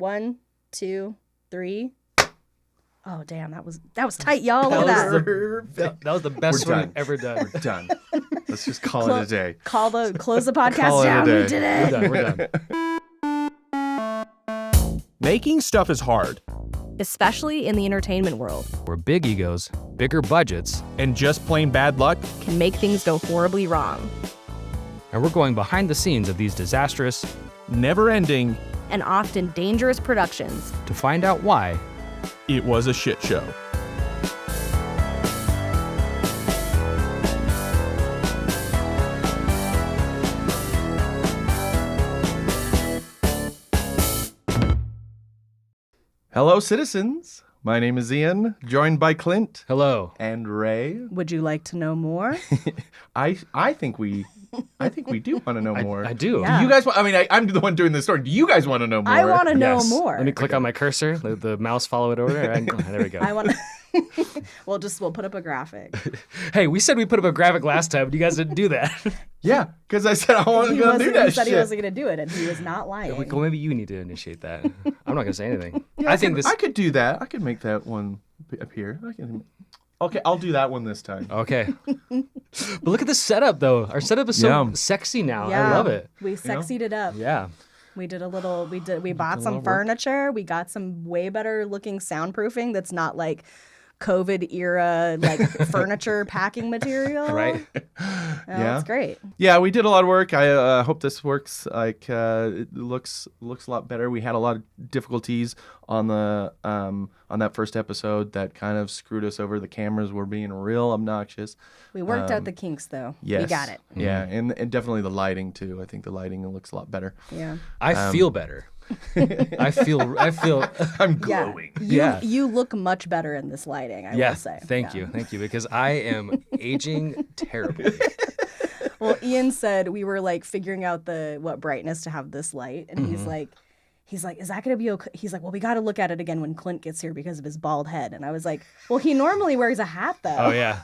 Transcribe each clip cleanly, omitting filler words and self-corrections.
1, 2, 3. Oh, damn, that was tight, y'all. Look at that. That was the best one we've ever done. We're done. Let's just call it a day. Close the podcast Call it a down. day. We did it. We're done. Making stuff is hard. Especially in the entertainment world. Where big egos, bigger budgets, And just plain bad luck. Can make things go horribly wrong. and we're going behind the scenes of these disastrous Never ending. And often dangerous productions. to find out why. It was a shit show. Hello, citizens. My name is Ian, joined by Clint Hello. and Ray. Would you like to know more? I think we do want to know more. I do. Yeah. Do you guys? I'm the one doing the story. Do you guys want to know more? I want to know Yes. more. Let me click on my cursor. Let the mouse follow it over there. There we go. I want. We'll put up a graphic. Hey, we said we put up a graphic last time. You guys didn't do that. Yeah, because I said I wasn't going to do that He said shit. he wasn't going to do it, and he was not lying. Well, maybe you need to initiate that. I'm not going to say anything. I think this. I could do that. I could make that one appear. Okay, I'll do that one this time. Okay. But look at the setup, though. Our setup is so Yeah. sexy now. Yeah, I love it. We sexied it up. Yeah. We did a little. We bought some furniture. We got some way better looking soundproofing. That's not like COVID era like furniture packing material. Right. Yeah. It's great. Yeah, we did a lot of work. I hope this works. It looks a lot better. We had a lot of difficulties on that first episode that kind of screwed us over. The cameras were being real obnoxious. We worked out the kinks though. Yes. We got it. Yeah, and definitely the lighting too. I think the lighting looks a lot better. Yeah. I feel better. I feel. I'm Yeah. glowing. Yeah. You look much better in this lighting, I will say. Thank you, because I am aging terribly. Well, Ian said we were like figuring out what brightness to have this light, and he's like, is that gonna be okay? He's like, well, we got to look at it again when Clint gets here because of his bald head. And I was like, well, he normally wears a hat though. Oh yeah.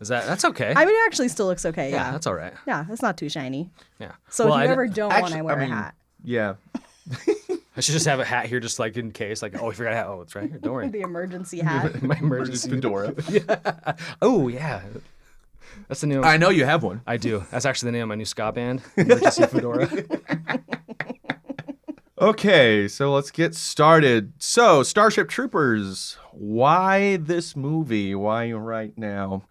That's okay? I mean, it actually still looks okay. yeah, Yeah. that's all right. Yeah, it's not too shiny. Yeah. So Well, if you I ever d- don't want to Actually, wear a hat, Yeah. I should just have a hat here, just like in case. Like, oh, we forgot a hat. Oh, it's right here. Don't worry. the emergency hat. My emergency Fedora. Oh yeah. That's the name. I know you have one. I do. That's actually the name of my new ska band. Emergency Fedora. Okay, so let's get started. So, Starship Troopers. Why this movie? Why right now?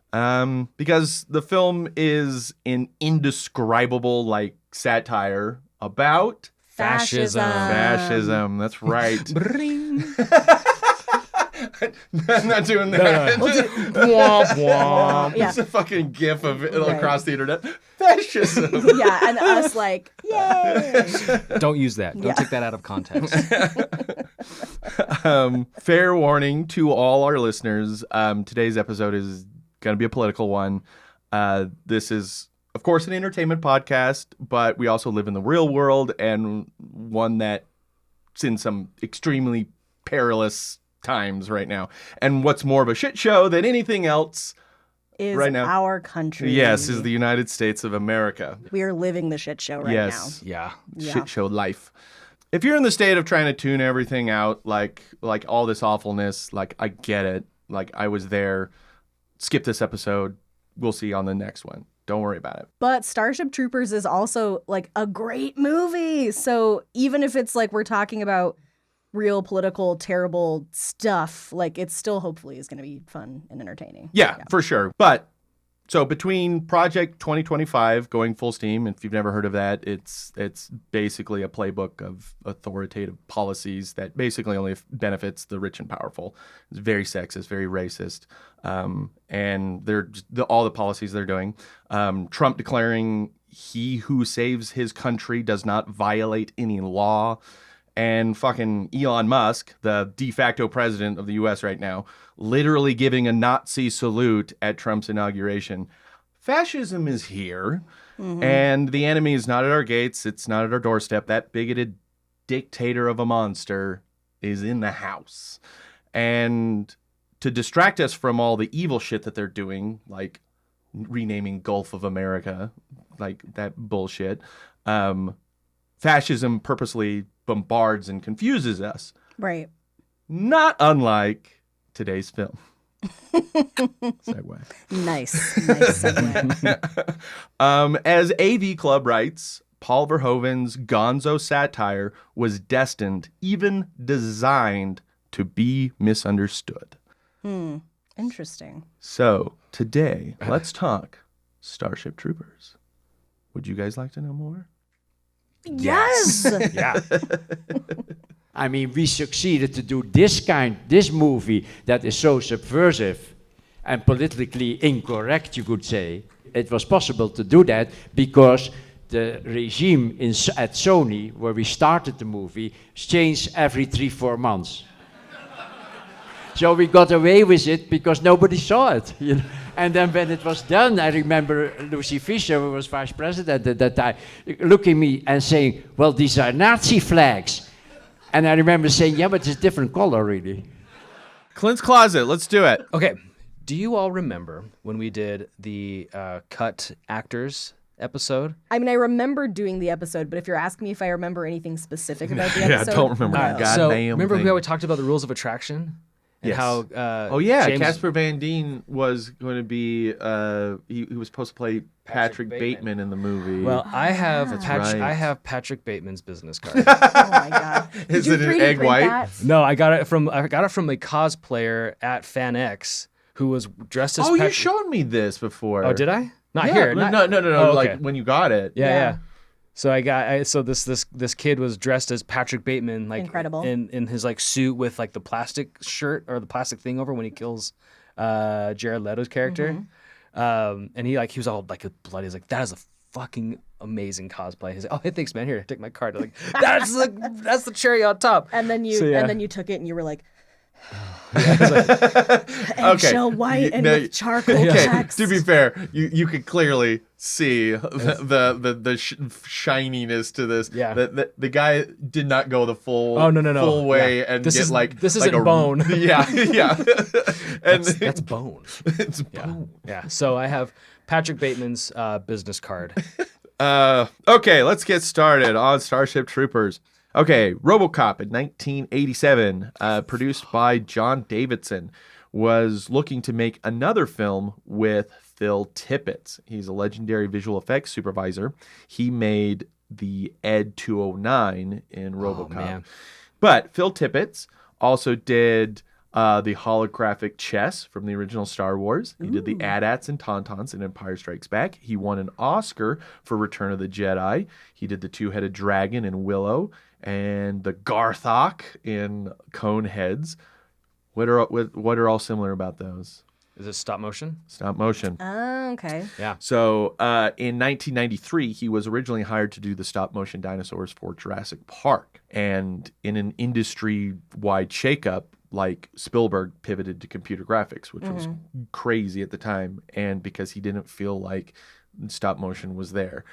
Because the film is an indescribable satire about Fascism. fascism. That's right. Bring. I'm not doing that. Womp womp. Yeah. It's a fucking gif of it Right. across the internet. Fascism. Yeah, and us like, yay! Don't use that. Don't take that out of context. Fair warning to all our listeners. Today's episode is going to be a political one. This is, of course, an entertainment podcast, but we also live in the real world, and one that's in some extremely perilous times right now. And what's more of a shit show than anything else Is right now? our country. Yes, is the United States of America. We are living the shit show right Yes. Yeah. Yeah. Shit show life. If you're in the state of trying to tune everything out, like all this awfulness, I get it. I was there. Skip this episode. We'll see you on the next one. Don't worry about it. But Starship Troopers is also a great movie. So even if it's we're talking about real political terrible stuff, it still hopefully is going to be fun and entertaining. Yeah, for sure. But so between Project 2025 going full steam, if you've never heard of that, it's basically a playbook of authoritative policies that basically only benefits the rich and powerful. It's very sexist, very racist, and they're all the policies they're doing. Trump declaring he who saves his country does not violate any law. And fucking Elon Musk, the de facto president of the U.S. right now, literally giving a Nazi salute at Trump's inauguration. Fascism is here, and the enemy is not at our gates. It's not at our doorstep. That bigoted dictator of a monster is in the house. And to distract us from all the evil shit that they're doing, like renaming Gulf of America, that bullshit, fascism purposely bombards and confuses us. Right. Not unlike today's film. Segue. Nice segue. As AV Club writes, Paul Verhoeven's gonzo satire was destined, even designed, to be misunderstood. Interesting. So, today, let's talk Starship Troopers. Would you guys like to know more? Yes. Yeah. I mean, we succeeded to do this movie that is so subversive and politically incorrect, you could say. It was possible to do that because the regime at Sony, where we started the movie, changed every 3-4 months. So we got away with it because nobody saw it. You know? And then when it was done, I remember Lucy Fisher, who was vice president at that time, looking at me and saying, well, these are Nazi flags. And I remember saying, yeah, but it's a different color, really. Clint's Closet, let's do it. Okay. Do you all remember when we did the cut actors episode? I mean, I remember doing the episode, but if you're asking me if I remember anything specific about the episode, I don't remember no. that goddamn So remember thing. how we talked about the rules of attraction? And Yes. how Oh yeah, James- Casper Van Dien was going to be he was supposed to play Patrick Bateman in the movie. Well, I have right. I have Patrick Bateman's business card. Oh my god! Is Did it you an 3D egg print white? that? No, I got it from a cosplayer at FanX who was dressed as. oh, you Patrick- showed me this before. Oh, did I? Not Yeah, here. no, not- no. Oh, okay. Like when you got it. Yeah, Yeah. yeah. So this kid was dressed as Patrick Bateman, like Incredible. in his like suit with like the plastic shirt or the plastic thing over when he kills Jared Leto's character. And he was all like bloody. He's like, that is a fucking amazing cosplay. He's like, oh, hey, thanks, man. Here, take my card. I'm like, that's the cherry on top. And then you So, yeah. and then you took it and you were like, Okay. eggshell white and No, with charcoal Okay, text. to be fair, you could clearly see the shininess to this. Yeah. The guy did not go the full full way Yeah. and This get is- like this like isn't bone. Yeah, yeah. And That's bone. it's Yeah. bone. Yeah. So I have Patrick Bateman's business card. Okay, let's get started on Starship Troopers. Okay, RoboCop in 1987, produced by John Davidson, was looking to make another film with Phil Tippett. He's a legendary visual effects supervisor. He made the Ed 209 in RoboCop. man. But Phil Tippett also did the holographic chess from the original Star Wars. He did the AT-ATs and Tauntauns in Empire Strikes Back. He won an Oscar for Return of the Jedi. He did the two-headed dragon in Willow and the Garthok in Coneheads. What are all similar about those? Is it stop motion? Stop motion. Oh, okay. Yeah. So in 1993, he was originally hired to do the stop motion dinosaurs for Jurassic Park. And in an industry-wide shakeup, like Spielberg pivoted to computer graphics, which was crazy at the time. And because he didn't feel like stop motion was there,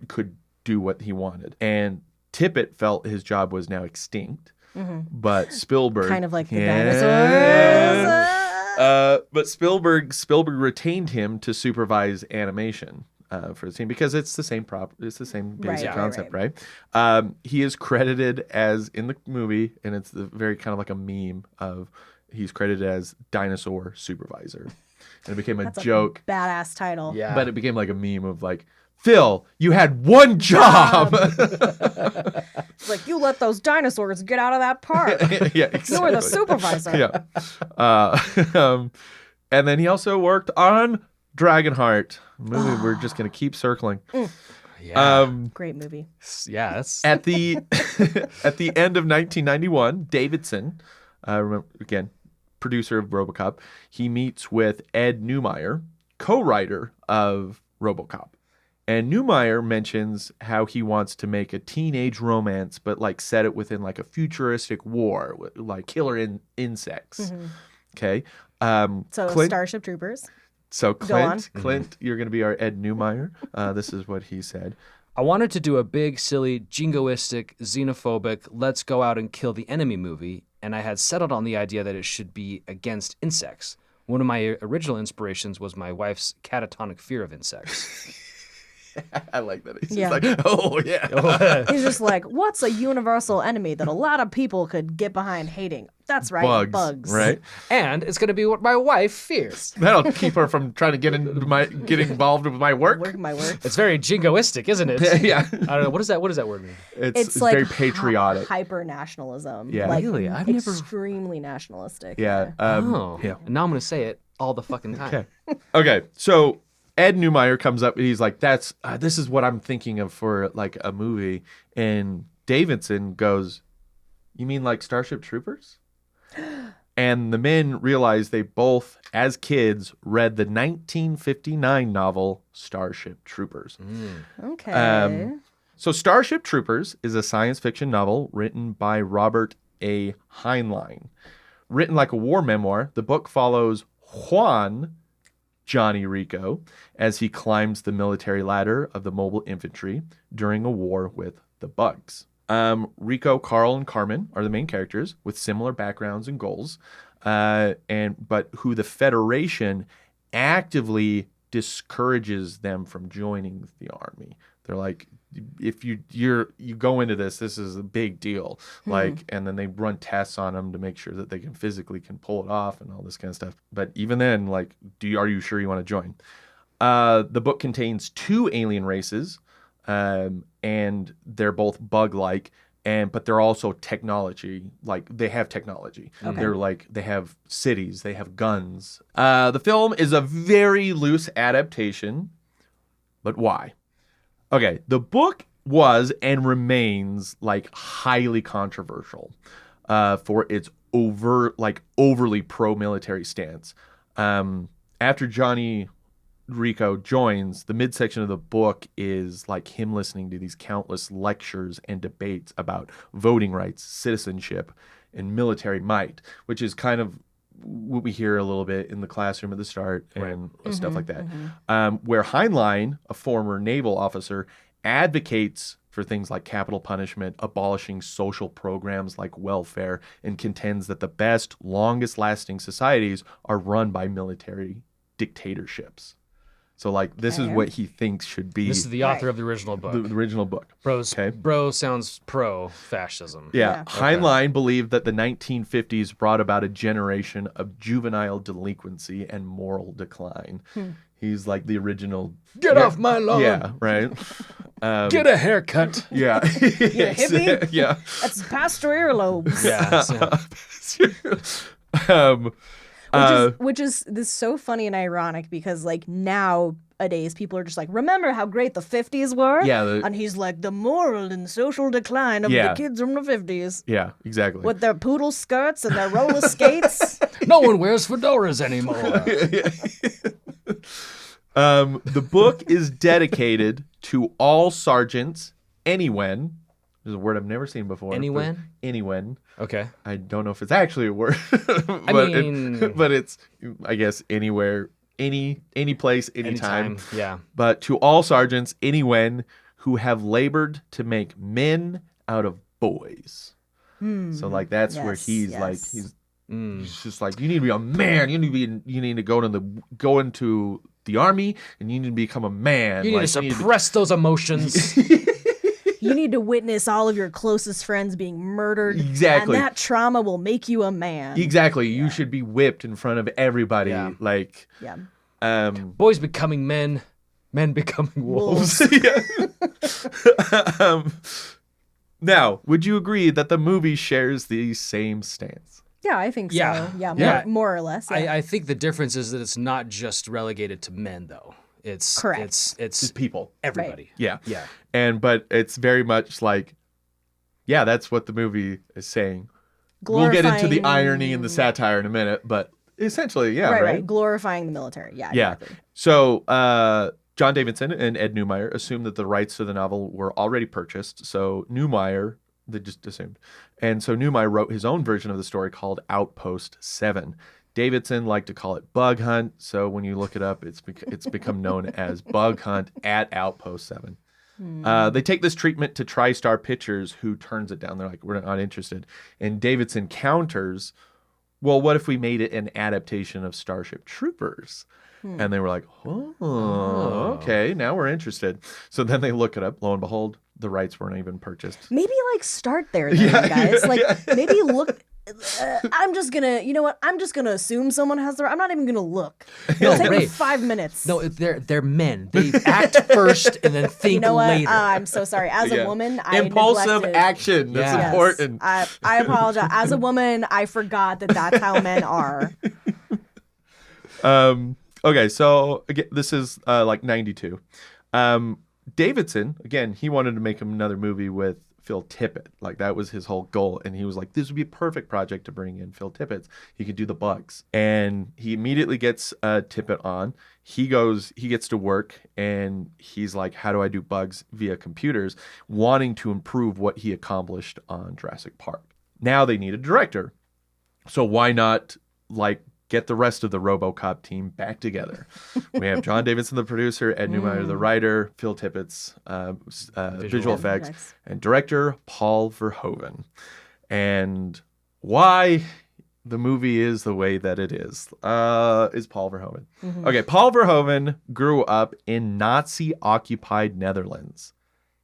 could do what he wanted. And Tippett felt his job was now extinct. But Spielberg... Kind of like the Yeah. dinosaurs. But Spielberg retained him to supervise animation for the scene because it's the same it's the same basic Right, concept, right. right? He is credited as in the movie, and it's the very kind of like a meme of he's credited as dinosaur supervisor, and it became a That's joke. a badass title. Yeah. But it became like a meme of like, Phil, you had one job. It's like, you let those dinosaurs get out of that park. Yeah, You were the exactly. supervisor. Yeah. And then he also worked on Dragonheart, a movie we're just going to keep circling. Yeah. Great movie. Yeah. That's At the at the end of 1991, Davidson, again, producer of RoboCop, he meets with Ed Neumeyer, co-writer of RoboCop. And Neumeyer mentions how he wants to make a teenage romance, but like set it within like a futuristic war, with like killer insects. Okay. So Clint, Starship Troopers. so Go on. Clint, you're going to be our Ed Neumeyer. This is what he said. I wanted to do a big, silly, jingoistic, xenophobic, let's go out and kill the enemy movie, and I had settled on the idea that it should be against insects. One of my original inspirations was my wife's catatonic fear of insects. I like that. He's Yeah. just like, oh yeah. He's just like, what's a universal enemy that a lot of people could get behind hating? That's right, bugs. Right? And it's going to be what my wife fears. That'll keep her from trying to get involved with my work. Work my work. It's very jingoistic, isn't it? Yeah. I don't know. What does that word mean? It's like very patriotic. Hyper nationalism. Yeah. Like, Really? I've never- extremely nationalistic. Yeah. Yeah. And now I'm going to say it all the fucking time. Okay. Okay. So Ed Neumeyer comes up and he's like, "That's this is what I'm thinking of for like a movie." And Davidson goes, "You mean like Starship Troopers?" And the men realize they both, as kids, read the 1959 novel Starship Troopers. Okay. So Starship Troopers is a science fiction novel written by Robert A. Heinlein. Written like a war memoir, the book follows Juan Johnny Rico as he climbs the military ladder of the mobile infantry during a war with the bugs. Rico, Carl, and Carmen are the main characters with similar backgrounds and goals, but who the Federation actively discourages them from joining the army. They're like, if you go into this is a big deal, like, and then they run tests on them to make sure that they can physically pull it off and all this kind of stuff. But even then, like, are you sure you want to join? The book contains 2 alien races, and they're both bug-like, but they're also technology. Like, they have technology. Okay. They're like, they have cities, they have guns. The film is a very loose adaptation, but why? Okay, the book was and remains like highly controversial for its overly pro-military stance. After Johnny Rico joins, the midsection of the book is like him listening to these countless lectures and debates about voting rights, citizenship, and military might, which is kind of what we hear a little bit in the classroom at the start and stuff like that. Where Heinlein, a former naval officer, advocates for things like capital punishment, abolishing social programs like welfare, and contends that the best, longest-lasting societies are run by military dictatorships. So, like, this is what he thinks should be This is the author of the original book. the original book. Bro sounds pro-fascism. Yeah. Heinlein believed that the 1950s brought about a generation of juvenile delinquency and moral decline. He's like the original. Get off my lawn. Yeah, right. Get a haircut. Yeah. hippie? Yeah. That's past your earlobes. Yeah. Which is this so funny and ironic because like nowadays people are just like, remember how great the 50s were? Yeah, and he's like, the moral and social decline of the kids from the 50s. Yeah, exactly. With their poodle skirts and their roller skates. No one wears fedoras anymore. The book is dedicated to all sergeants, anyone. There's a word I've never seen before. Anyone? Anyone. Okay. I don't know if it's actually a word, but it's, I guess, anywhere, any place, anytime. Yeah. But to all sergeants, anyone who have labored to make men out of boys. So like that's where he's like he's just like, you need to be a man. You need to go into the army, and you need to become a man. You need to suppress those emotions. You need to witness all of your closest friends being murdered. Exactly. And that trauma will make you a man. Exactly. You should be whipped in front of everybody. Yeah. Like, Boys becoming men, men becoming wolves. Now, would you agree that the movie shares the same stance? Yeah, I think so. Yeah. Yeah, more or less. Yeah. I think the difference is that it's not just relegated to men, though. It's correct. It's people. Everybody. Yeah. Yeah. But it's very much like, yeah, that's what the movie is saying. We'll get into the irony and the satire in a minute, but essentially, right? Glorifying the military. Yeah. Exactly. So John Davidson and Ed Neumeyer assumed that the rights to the novel were already purchased. So Neumeyer, they just assumed. And so Neumeyer wrote his own version of the story called Outpost 7. Davidson liked to call it Bug Hunt, so when you look it up, it's become known as Bug Hunt at Outpost 7. They take this treatment to TriStar Pictures, who turns it down. They're like, we're not interested. And Davidson counters well, what if we made it an adaptation of Starship Troopers? And they were like, oh, okay, now we're interested. So then they look it up. Lo and behold, the rights weren't even purchased. Maybe like start there, though, you guys. Like maybe look. I'm just gonna, you know what? I'm just gonna assume someone has the. I'm not even gonna look. It'll take me 5 minutes. No, they're men. They act first and then think you know what? later. I'm so sorry. As a woman, I impulsive neglected- action. That's Yes. important. I apologize. As a woman, I forgot that that's how men are. Okay, so again, this is like 92. Davidson, again, he wanted to make another movie with Phil Tippett. Like that was his whole goal. And he was like, this would be a perfect project to bring in Phil Tippett. He could do the bugs. And he immediately gets Tippett on. He gets to work and he's like, how do I do bugs via computers? Wanting to improve what he accomplished on Jurassic Park. Now they need a director. So why not like get the rest of the RoboCop team back together? We have John Davidson, the producer, Ed Neumeyer, the writer, Phil Tippett's visual effects, and director Paul Verhoeven. And why the movie is the way that it is Paul Verhoeven. Okay, Paul Verhoeven grew up in Nazi-occupied Netherlands.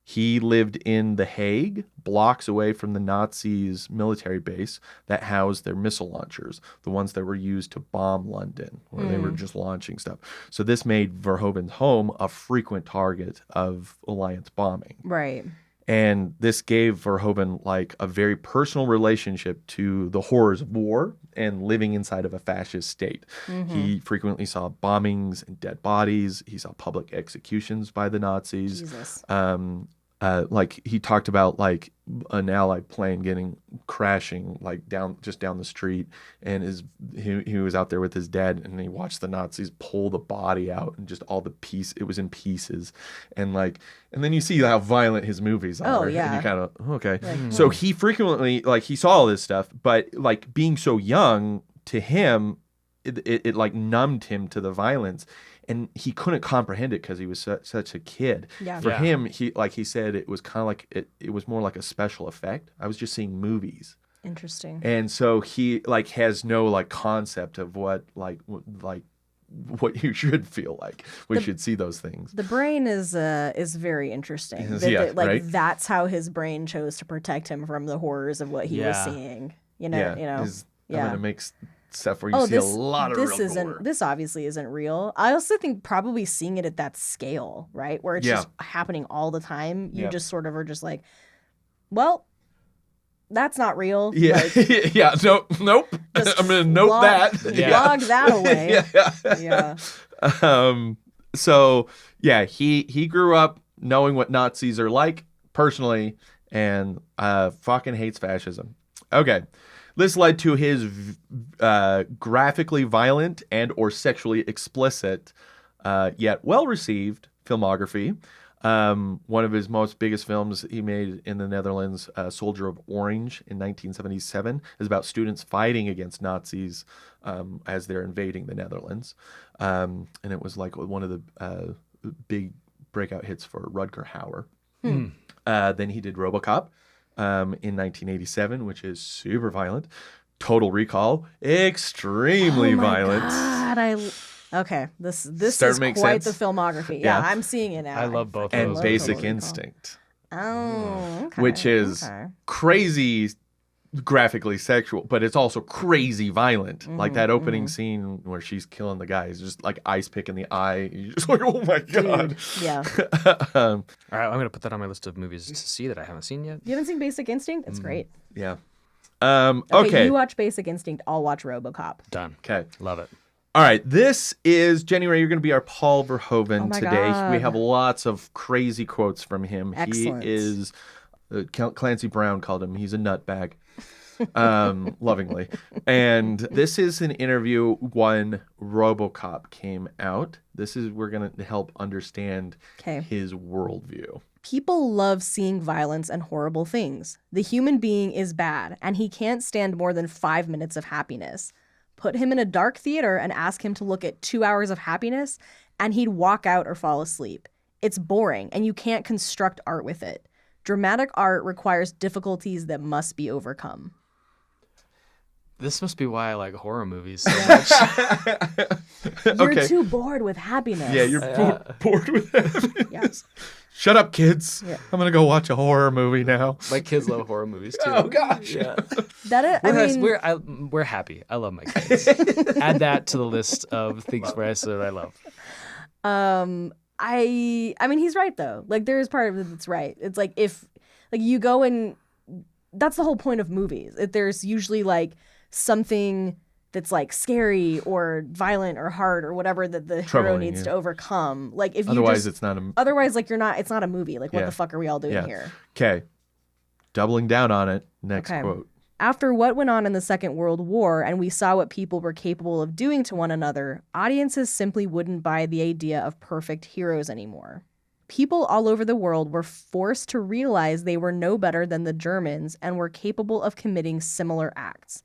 He lived in The Hague, blocks away from the Nazis' military base that housed their missile launchers, the ones that were used to bomb London, where they were just launching stuff. So this made Verhoeven's home a frequent target of Alliance bombing. Right. And this gave Verhoeven like a very personal relationship to the horrors of war and living inside of a fascist state. He frequently saw bombings and dead bodies. He saw public executions by the Nazis. Jesus. Like he talked about like an Allied plane crashing like down the street, and he was out there with his dad, and he watched the Nazis pull the body out and just all the it was in pieces, and then you see how violent his movies are. Oh, yeah. And you kind of okay. So he frequently he saw all this stuff, but like being so young to him, it like numbed him to the violence. And he couldn't comprehend it because he was such a kid. Yeah. For him, he said it was kind of like it was more like a special effect. I was just seeing movies. Interesting. And so he like has no like concept of what you should feel like. We should see those things. The brain is very interesting. Right? That's how his brain chose to protect him from the horrors of what he was seeing. I'm gonna make stuff where you see a lot of real gore. This obviously isn't real. I also think probably seeing it at that scale, right, where it's just happening all the time, you just sort of are just like, well, that's not real. Yeah, nope. I'm gonna note that. Log that away. So yeah, he grew up knowing what Nazis are like personally, and fucking hates fascism. Okay. This led to his graphically violent and or sexually explicit, yet well-received filmography. One of his most biggest films he made in the Netherlands, Soldier of Orange in 1977, is about students fighting against Nazis as they're invading the Netherlands. And it was like one of the big breakout hits for Rutger Hauer. Then he did RoboCop. In 1987, which is super violent. Total Recall, extremely violent. God, okay, this Start is to make quite sense? the filmography. Yeah. I'm seeing it now. I love both of And those. Basic Total Recall. Instinct, Oh, okay. which is crazy graphically sexual, but it's also crazy violent. Like that opening scene where she's killing the guy is just like ice pick in the eye. You're just like, oh my God. Yeah. All right, I'm gonna put that on my list of movies to see that I haven't seen yet. You haven't seen Basic Instinct? It's great. Yeah. Okay, you watch Basic Instinct. I'll watch RoboCop. Done. Okay. Love it. All right, this is January. You're going to be our Paul Verhoeven Oh my today. God. We have lots of crazy quotes from him. Excellent. He is, Clancy Brown called him, he's a nutbag, lovingly. And this is an interview when RoboCop came out. We're going to help understand his worldview. People love seeing violence and horrible things. The human being is bad, and he can't stand more than 5 minutes of happiness. Put him in a dark theater and ask him to look at 2 hours of happiness, and he'd walk out or fall asleep. It's boring, and you can't construct art with it. Dramatic art requires difficulties that must be overcome. This must be why I like horror movies so much. You're Okay. too bored with happiness. Yeah, you're bored with that. Yeah. Shut up, kids. Yeah. I'm gonna go watch a horror movie now. My kids love horror movies too. Oh gosh. Yeah. That is, I mean, We're happy. I love my kids. Add that to the list of things where I said I love. I mean, he's right though. Like, there is part of it that's right. It's like if, like, you go and that's the whole point of movies. There's usually like something that's like scary or violent or hard or whatever that the hero Troubling, needs yeah. to overcome. Like, if you Otherwise, just, it's not a. otherwise, like, it's not a movie. Like, what Yeah. the fuck are we all doing Yeah. here? Okay. Doubling down on it. Next Okay. quote. After what went on in the Second World War and we saw what people were capable of doing to one another, audiences simply wouldn't buy the idea of perfect heroes anymore. People all over the world were forced to realize they were no better than the Germans and were capable of committing similar acts.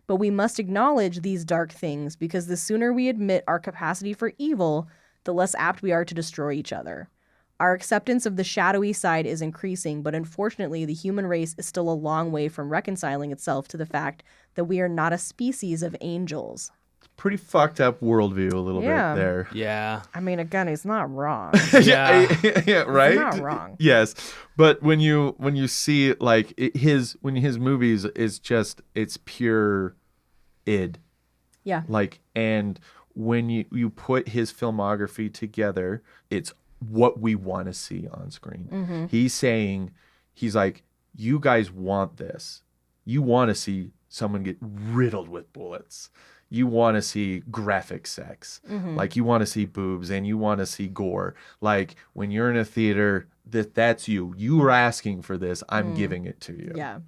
But we must acknowledge these dark things because the sooner we admit our capacity for evil, the less apt we are to destroy each other. Our acceptance of the shadowy side is increasing, but unfortunately, the human race is still a long way from reconciling itself to the fact that we are not a species of angels. Pretty fucked up worldview a little Yeah. bit there. Yeah. I mean, again, he's not wrong. Yeah. Yeah, right. not wrong. Yes, but when you see like his movies is just it's pure id. Yeah. Like, and when you put his filmography together, it's what we want to see on screen. Mm-hmm. He's saying, he's like, you guys want this. You want to see someone get riddled with bullets. You want to see graphic sex. Mm-hmm. Like, you want to see boobs and you want to see gore. Like, when you're in a theater, that's you. You were asking for this. I'm giving it to you. Yeah.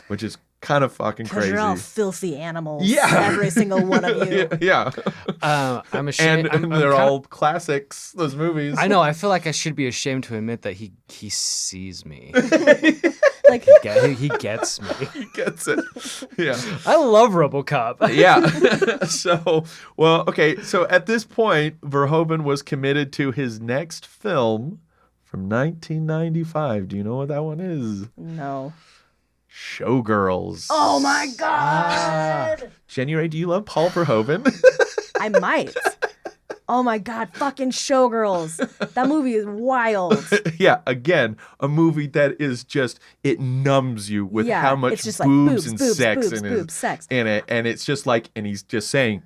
Which is kind of fucking Because crazy. you're all filthy animals. Yeah. Every single one of you. Yeah. I'm ashamed. And they're all classics, those movies. I know. I feel like I should be ashamed to admit that he sees me. Like, He gets me. He gets it. Yeah. I love RoboCop. Yeah. So at this point, Verhoeven was committed to his next film from 1995. Do you know what that one is? no. Showgirls. Oh my God. January, do you love Paul Verhoeven? I might. Oh my God. Fucking Showgirls. That movie is wild. Yeah, again, a movie that is just, it numbs you with Yeah, how much it's just like boobs and boobs, sex boobs, in boobs, sex. it. And it's just like, and he's just saying,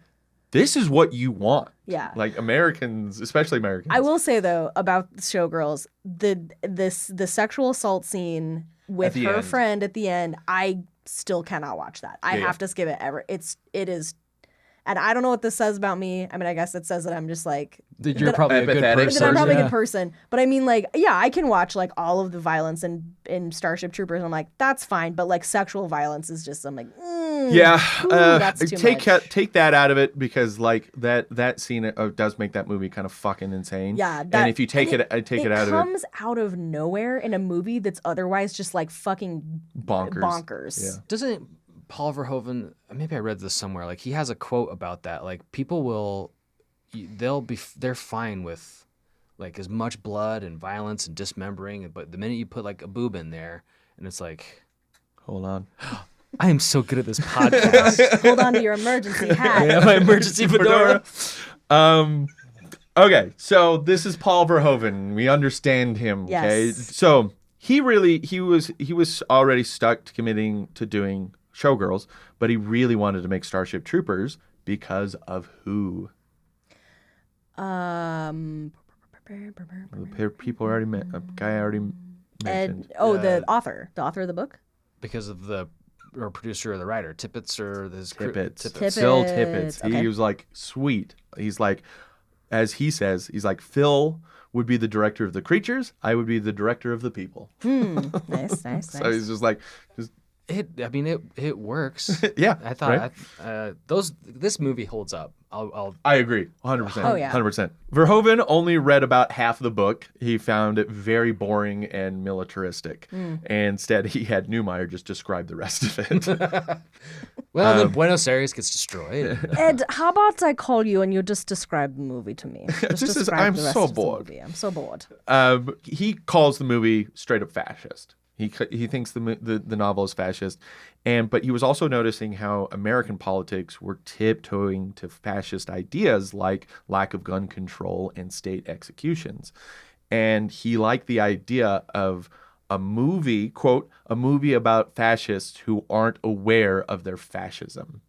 this is what you want. Yeah. Like Americans, especially Americans. I will say though about Showgirls, the sexual assault scene with the her end. friend at the end, I still cannot watch that. I Yeah. have to skip it ever. It is, and I don't know what this says about me. I mean, I guess it says that I'm just like That you're that- probably a good Empathetic. person. that I'm probably a Yeah. good person. But I mean, like, yeah, I can watch like all of the violence in Starship Troopers. And I'm like, that's fine. But like sexual violence is just, I'm like, Yeah, ooh, that's too take much. take that out of it because like that scene does make that movie kind of fucking insane. Yeah, and if you take it out of it, comes out of nowhere in a movie that's otherwise just like fucking bonkers. Yeah. Doesn't Paul Verhoeven? Maybe I read this somewhere. Like he has a quote about that. Like people they're fine with like as much blood and violence and dismembering, but the minute you put like a boob in there, and it's like, Hold on. I am so good at this podcast. hold on to your emergency hat. Yeah, my emergency fedora. Okay, so this is Paul Verhoeven. We understand him. Okay, Yes. so he was already stuck to committing to doing Showgirls, but he really wanted to make Starship Troopers because of who? People already met. A guy already mentioned. The author of the book. Because of the producer or the writer, Tippett or his Tippett. Tippett. Phil Tippett. Okay. He was like, sweet. He's like, as he says, he's like, Phil would be the director of the creatures. I would be the director of the people. Nice. So he's just like, It works. yeah. I thought right? this movie holds up. I agree, 100%. Oh, yeah. 100%. Verhoeven only read about half the book. He found it very boring and militaristic. And instead, he had Neumeyer just describe the rest of it. then Buenos Aires gets destroyed. Ed, how about I call you and you just describe the movie to me? Just describe I'm the rest so of the bored. movie. I'm so bored. He calls the movie straight up fascist. He thinks the novel is fascist, but he was also noticing how American politics were tiptoeing to fascist ideas like lack of gun control and state executions, and he liked the idea of a movie, quote, a movie about fascists who aren't aware of their fascism.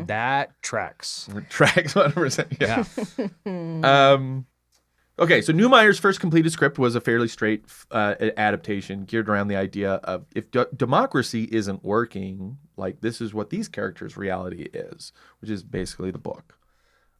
That tracks. Tracks 100%. Yeah. Okay, so Neumeier's first completed script was a fairly straight adaptation geared around the idea of if democracy isn't working, like this is what these characters' reality is, which is basically the book.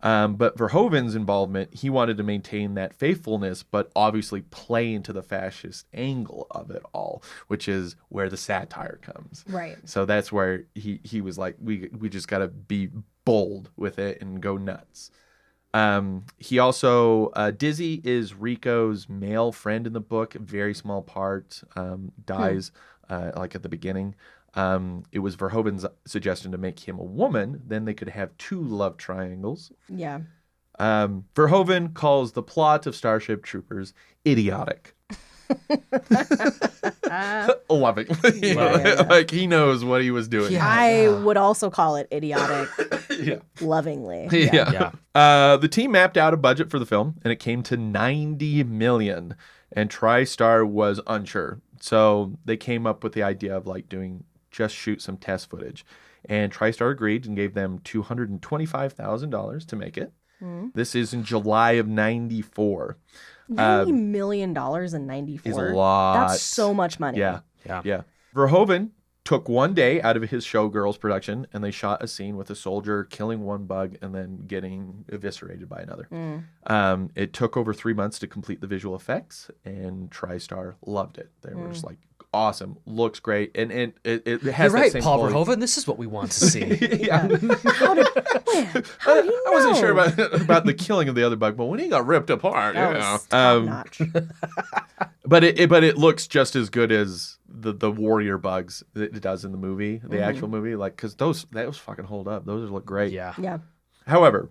But Verhoeven's involvement, he wanted to maintain that faithfulness, but obviously play into the fascist angle of it all, which is where the satire comes. Right. So that's where he was like, we just got to be bold with it and go nuts. He also, Dizzy is Rico's male friend in the book, very small part, dies like at the beginning. It was Verhoeven's suggestion to make him a woman, then they could have 2 love triangles. Yeah. Verhoeven calls the plot of Starship Troopers idiotic. Lovingly. Like he knows what he was doing. Yeah. I would also call it idiotic Yeah. lovingly. Yeah. The team mapped out a budget for the film, and it came to $90 million. And TriStar was unsure, so they came up with the idea of like just shoot some test footage. And TriStar agreed and gave them $225,000 to make it. This is in July of '94. $90 million in 94 Is a lot. That's so much money. Yeah. Yeah. Verhoeven took one day out of his Showgirls production, and they shot a scene with a soldier killing one bug and then getting eviscerated by another. It took over 3 months to complete the visual effects, and TriStar loved it. They were just like, awesome, looks great, and it has You're that right, same Paul quality. Verhoeven. This is what we want to see. Yeah. How did he know? I wasn't sure about the killing of the other bug, but when he got ripped apart, That yeah. was top notch. But it looks just as good as the warrior bugs that it does in the movie, the actual movie, like because those fucking hold up. Those look great. Yeah. Yeah. However,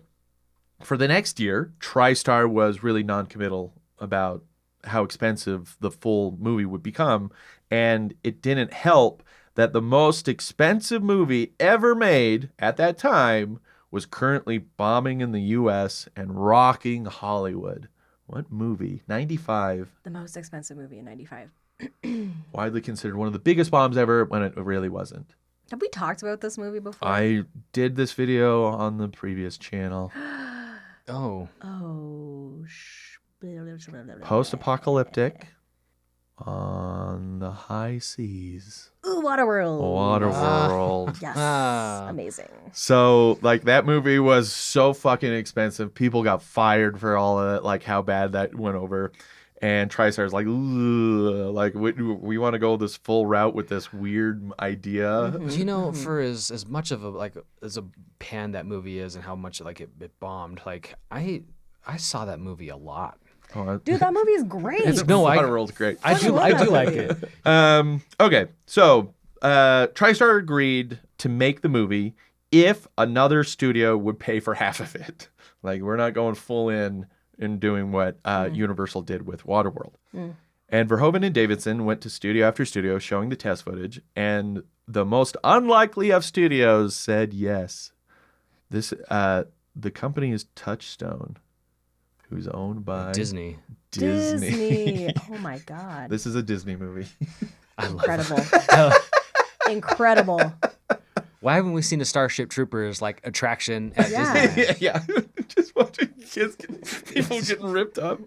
for the next year, TriStar was really non-committal about how expensive the full movie would become, and it didn't help that the most expensive movie ever made at that time was currently bombing in the U.S. and rocking Hollywood. What movie? 95. The most expensive movie in 95. Widely considered one of the biggest bombs ever when it really wasn't. Have we talked about this movie before? I did this video on the previous channel. Oh. Oh. Post-apocalyptic on the high seas. Ooh, Waterworld. Waterworld. Yes. Amazing. So, like, that movie was so fucking expensive. People got fired for all of it, like, how bad that went over. And TriStar's like, ugh, like, we want to go this full route with this weird idea. You know, for as much of as a pan that movie is and how much like it bombed, like I saw that movie a lot. Oh, Dude, that movie is great. Waterworld's great. I do like it. Okay, so TriStar agreed to make the movie if another studio would pay for half of it. Like, we're not going full in doing what Universal did with Waterworld. And Verhoeven and Davidson went to studio after studio showing the test footage, and the most unlikely of studios said yes. This the company is Touchstone, who's owned by Disney. Disney. Oh my God. This is a Disney movie. Incredible. Incredible. Why haven't we seen a Starship Troopers like attraction at Yeah. Disney? Yeah. Just watching people getting ripped up.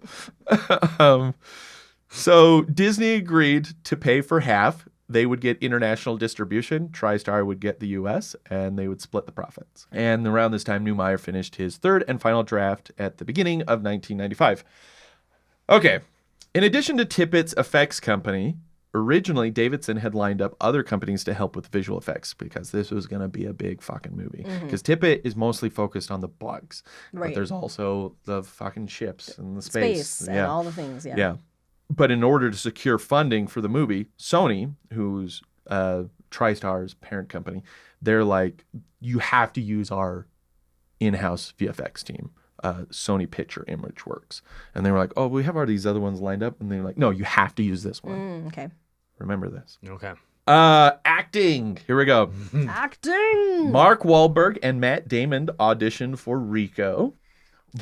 So Disney agreed to pay for half. They would get international distribution. TriStar would get the U.S., and they would split the profits. And around this time, Neumeyer finished his third and final draft at the beginning of 1995. Okay. In addition to Tippett's effects company, originally Davidson had lined up other companies to help with visual effects because this was going to be a big fucking movie. Because Tippett is mostly focused on the bugs. Right. But there's also the fucking ships and the space. And all the things. Yeah. Yeah. But in order to secure funding for the movie, Sony, who's TriStar's parent company, they're like, you have to use our in-house VFX team, Sony Picture Image Works. And they were like, oh, we have all these other ones lined up. And they were like, no, you have to use this one. Okay. Remember this. Okay. Acting. Here we go. Acting. Mark Wahlberg and Matt Damon auditioned for Rico,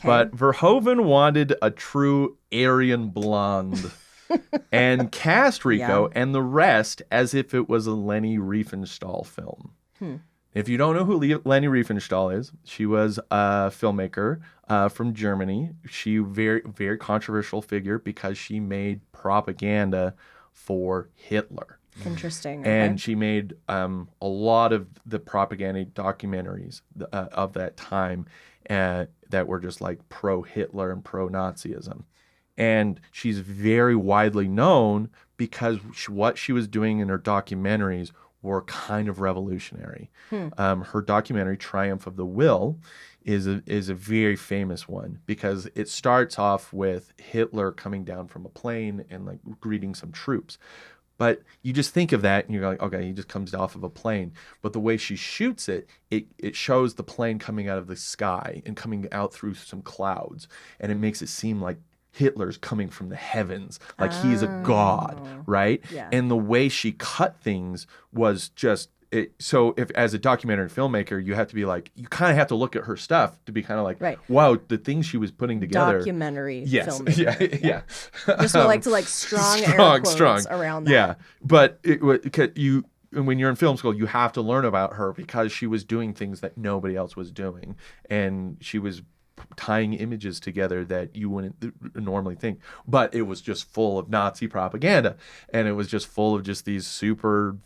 but Verhoeven wanted a true Aryan blonde and cast Rico and the rest as if it was a Leni Riefenstahl film. If you don't know who Leni Riefenstahl is, she was a filmmaker from Germany. She very, very controversial figure because she made propaganda for Hitler. Interesting. And she made a lot of the propaganda documentaries of that time that were just like pro-Hitler and pro-Nazism. And she's very widely known because what she was doing in her documentaries were kind of revolutionary. Her documentary, Triumph of the Will, is a very famous one because it starts off with Hitler coming down from a plane and like greeting some troops. But you just think of that and you're like, okay, he just comes off of a plane. But the way she shoots it, it shows the plane coming out of the sky and coming out through some clouds. And it makes it seem like Hitler's coming from the heavens, like he's a god, right? Yeah. And the way she cut things was just it. So if as a documentary filmmaker, you have to be like, you kind of have to look at her stuff to be kind of like, wow, the things she was putting together. Documentary filmmaker. Yeah. Just would like to strong air quotes around that. Yeah, but when you're in film school, you have to learn about her because she was doing things that nobody else was doing, and she was tying images together that you wouldn't normally think, but it was just full of Nazi propaganda, and it was just full of just these super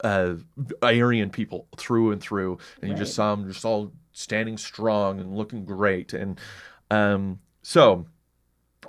Aryan people through and through, and you just saw them just all standing strong and looking great, and so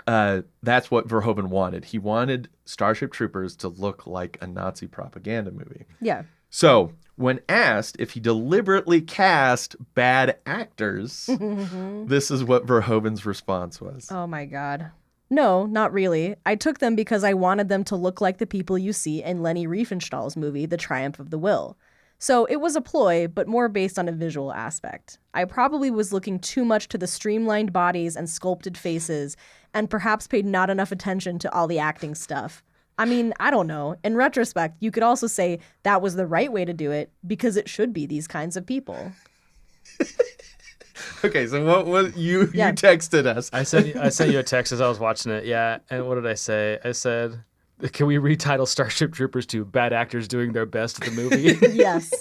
that's what Verhoeven wanted. He wanted Starship Troopers to look like a Nazi propaganda movie. Yeah. So when asked if he deliberately cast bad actors, this is what Verhoeven's response was. Oh my God. No, not really. I took them because I wanted them to look like the people you see in Leni Riefenstahl's movie, The Triumph of the Will. So it was a ploy, but more based on a visual aspect. I probably was looking too much to the streamlined bodies and sculpted faces, and perhaps paid not enough attention to all the acting stuff. I mean, I don't know. In retrospect, you could also say that was the right way to do it because it should be these kinds of people. Okay, so what you texted us? I sent you a text as I was watching it. Yeah, and what did I say? I said, "Can we retitle Starship Troopers to Bad Actors Doing Their Best at the movie?" Yes.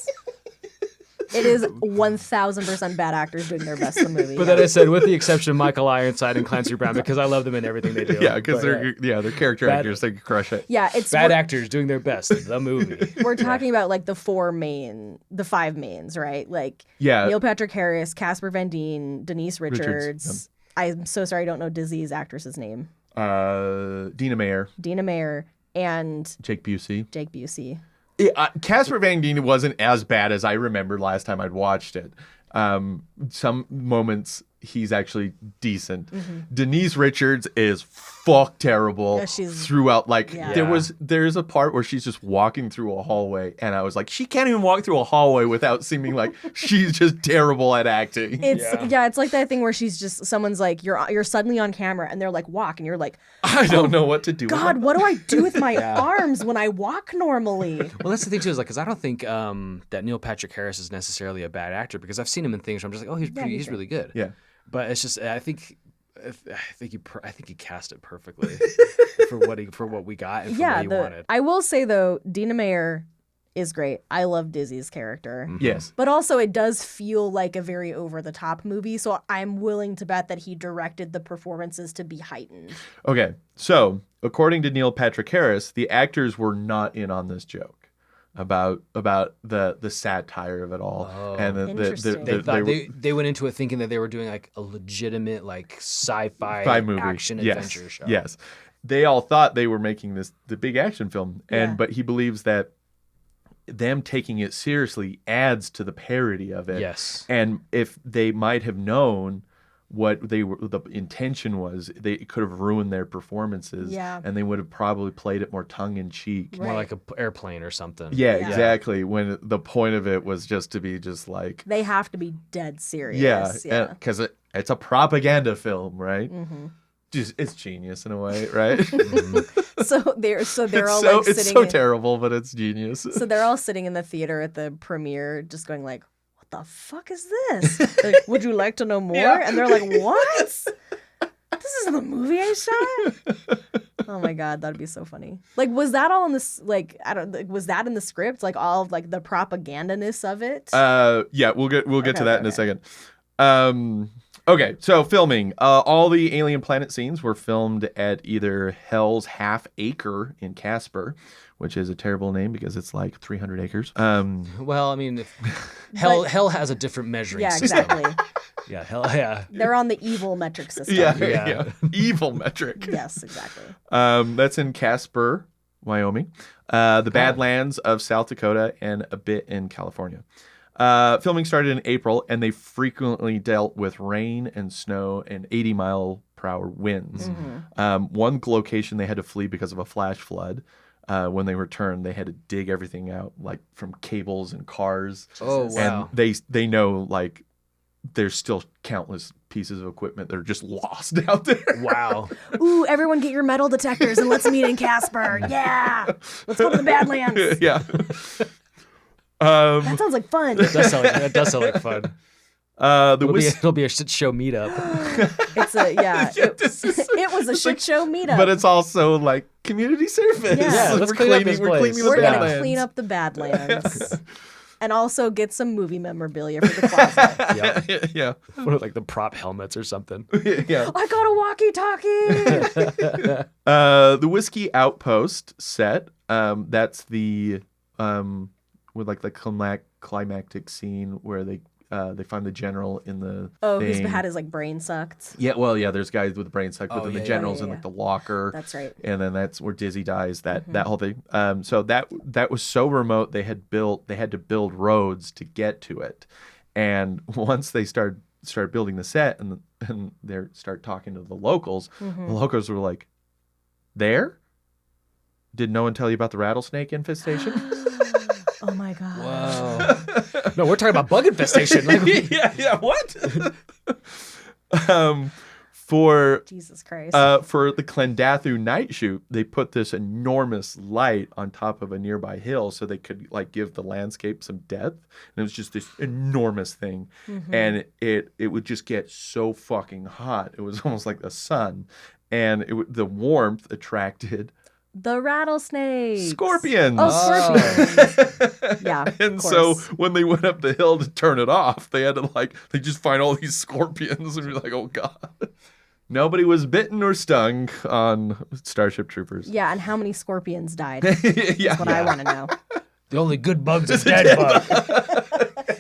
It is 1,000% bad actors doing their best in the movie. But then I said, with the exception of Michael Ironside and Clancy Brown, because I love them in everything they do. Yeah, because they're character actors. They crush it. Yeah, it's bad actors doing their best in the movie. We're talking about like the five mains, right? Like Neil Patrick Harris, Casper Van Dien, Denise Richards. I'm so sorry, I don't know Dizzy's actress's name. Dina Meyer, and Jake Busey. Casper Van Dien wasn't as bad as I remembered last time I'd watched it. Some moments he's actually decent. Denise Richards is fuck terrible throughout. There's a part where she's just walking through a hallway, and I was like, she can't even walk through a hallway without seeming like she's just terrible at acting. It's like that thing where she's just someone's like, you're suddenly on camera, and they're like, walk, and you're like, I don't know what to do. God, what do I do with my arms when I walk normally? Well, that's the thing too, is like, because I don't think that Neil Patrick Harris is necessarily a bad actor, because I've seen him in things where I'm just like, oh, he's really good. Yeah. But it's just, I think he cast it perfectly for what we got and for what he wanted. I will say though, Dina Meyer is great. I love Dizzy's character. Yes. But also it does feel like a very over the top movie, so I'm willing to bet that he directed the performances to be heightened. Okay. So, according to Neil Patrick Harris, the actors were not in on this joke about the satire of it all. And they went into it thinking that they were doing like a legitimate like sci-fi movie. Action adventure show. Yes. They all thought they were making the big action film, but he believes that them taking it seriously adds to the parody of it. Yes. And if they might have known what the intention was, they could have ruined their performances, and they would have probably played it more tongue-in-cheek. More like an airplane or something. Yeah, exactly. When the point of it was just to be just like... They have to be dead serious. Yeah, because it's a propaganda film, right? it's genius in a way, right? So they're all so like it's sitting. so terrible, but it's genius. So they're all sitting in the theater at the premiere, just going like, "What the fuck is this? Like, would you like to know more?" Yeah. And they're like, "What? This is the movie I shot?" Oh my god, that'd be so funny. Like, was that all in this? Like, I don't. Like, was that in the script? Like all of like the propagandiness of it? Yeah, we'll get Okay, to that in a okay. second. Okay, so filming. All the alien planet scenes were filmed at either Hell's Half Acre in Casper, which is a terrible name because it's like 300 acres. Well, I mean, hell has a different measuring Yeah, system. exactly. Yeah, hell, yeah. They're on the evil metric system. yeah. Evil metric. Yes, exactly. That's in Casper, Wyoming, the Badlands of South Dakota, and a bit in California. Filming started in April, and they frequently dealt with rain and snow and 80-mile-per-hour winds. One location they had to flee because of a flash flood. When they returned, they had to dig everything out, like from cables and cars. Oh, wow. And they know like there's still countless pieces of equipment that are just lost out there. Wow. Ooh, everyone get your metal detectors and let's meet in Casper. Yeah. Let's go to the Badlands. Yeah. That sounds like fun. That does sound like fun. It'll be a shit show meetup. It's a it was a shit show meetup. But it's also like community service. Yeah, let's we're clean up cleaning, this we're place. cleaning the We're gonna Badlands. clean up the Badlands. And also get some movie memorabilia for the closet. Yep. Yeah. What are, like the prop helmets or something? Yeah. I got a walkie-talkie. The Whiskey Outpost set. That's the with like the climactic scene where they find the general in the Who's thing. had his like brain sucked. Yeah, well, yeah. There's guys with the brain sucked, but Oh, then the yeah, general's yeah, in yeah. like the locker. That's right. And then that's where Dizzy dies. That whole thing. So that was so remote. They had to build roads to get to it. And once they started building the set and they start talking to the locals, the locals were like, "There? Did no one tell you about the rattlesnake infestation?" Oh my god. Whoa. No, we're talking about bug infestation. Like, yeah. What? For Jesus Christ. For the Clendathu night shoot, they put this enormous light on top of a nearby hill so they could like give the landscape some depth. And it was just this enormous thing, and it would just get so fucking hot. It was almost like the sun, and the warmth attracted the rattlesnake. scorpions. Oh, scorpions. Yeah. And of so course. when they went up the hill to turn it off, they had to they just find all these scorpions and be like, "Oh god." Nobody was bitten or stung on Starship Troopers. Yeah, and how many scorpions died? Yeah. That's what I want to know. the only good bug's a dead bug.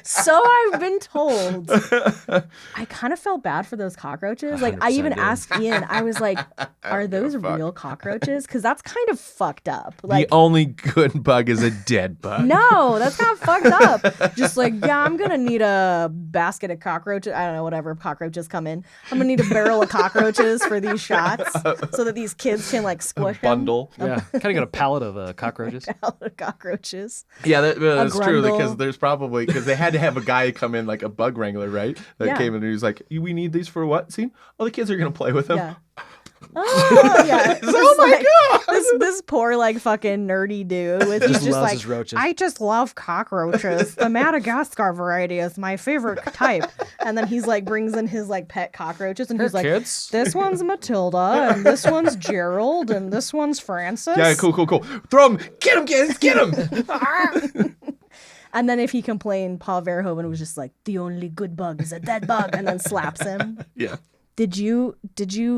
So I've been told. I kind of felt bad for those cockroaches. Like I 100% even did. asked Ian, I was like, are those real cockroaches? Because that's kind of fucked up. Like, the only good bug is a dead bug. no, that's kind of fucked up. Just like, yeah, I'm going to need a basket of cockroaches. I don't know, whatever cockroaches come in. I'm going to need a barrel of cockroaches for these shots so that these kids can like squish them. Bundle. Yeah, kind of got a pallet of cockroaches. Barrel of cockroaches. Yeah, that's true grundle. because there's probably because they had to have a guy come in like a bug wrangler, right? That Yeah. came in and he was like, "We need these for what scene? Oh, the kids are gonna play with them." Yeah. Oh yeah! Oh my god! This poor like fucking nerdy dude with he's just loves like his roaches. I just love cockroaches. The Madagascar variety is my favorite type. And then he's like brings in his like pet cockroaches and he's like, kids. this one's Matilda and this one's Gerald and this one's Francis. Yeah, cool. Throw them, get them, kids, get them. And then if he complained, Paul Verhoeven was just like, the only good bug is a dead bug, and then slaps him. Yeah. Did you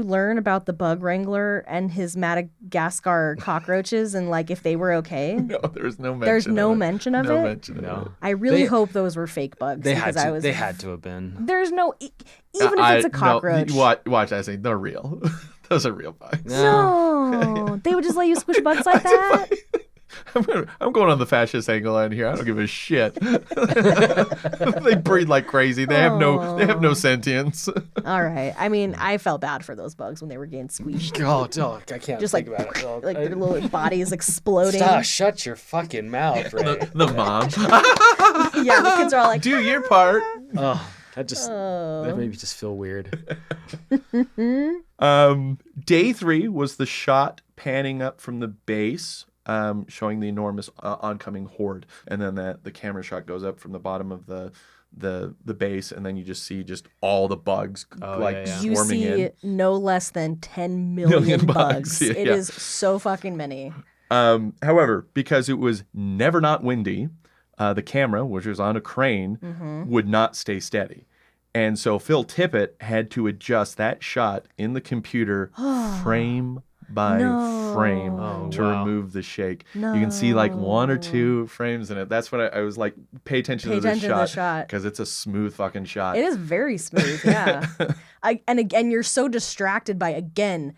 learn about the bug wrangler and his Madagascar cockroaches and like if they were okay? No, there's no mention. There's no of it. mention of No it? mention of No. it. I really They- hope those were fake bugs. They had because to. I was, They had to have been. There's no even if it's a cockroach. No, watch, I say they're real. Those are real bugs. No, they would just let you squish bugs like that. I'm going on the fascist angle on here. I don't give a shit. They breed like crazy. They have no sentience. All right. I mean, I felt bad for those bugs when they were getting squeezed. Oh, I can't Just think like, about it. Oh, like their little bodies exploding. Stop! Shut your fucking mouth, Ray. The mom. Yeah, the kids are all like, Do your part. Oh That made me just feel weird. Day 3 was the shot panning up from the base, showing the enormous oncoming horde, and then the camera shot goes up from the bottom of the base, and then you just see just all the bugs You swarming see in. no less than 10 million bugs. Yeah, It is so fucking many. However, because it was never not windy, the camera, which was on a crane, would not stay steady. And so Phil Tippett had to adjust that shot in the computer frame by frame to remove the shake. You can see like 1 or 2 frames in it. That's what I was like, pay attention to the shot because it's a smooth fucking shot. It is very smooth, yeah. And again, you're so distracted by, again,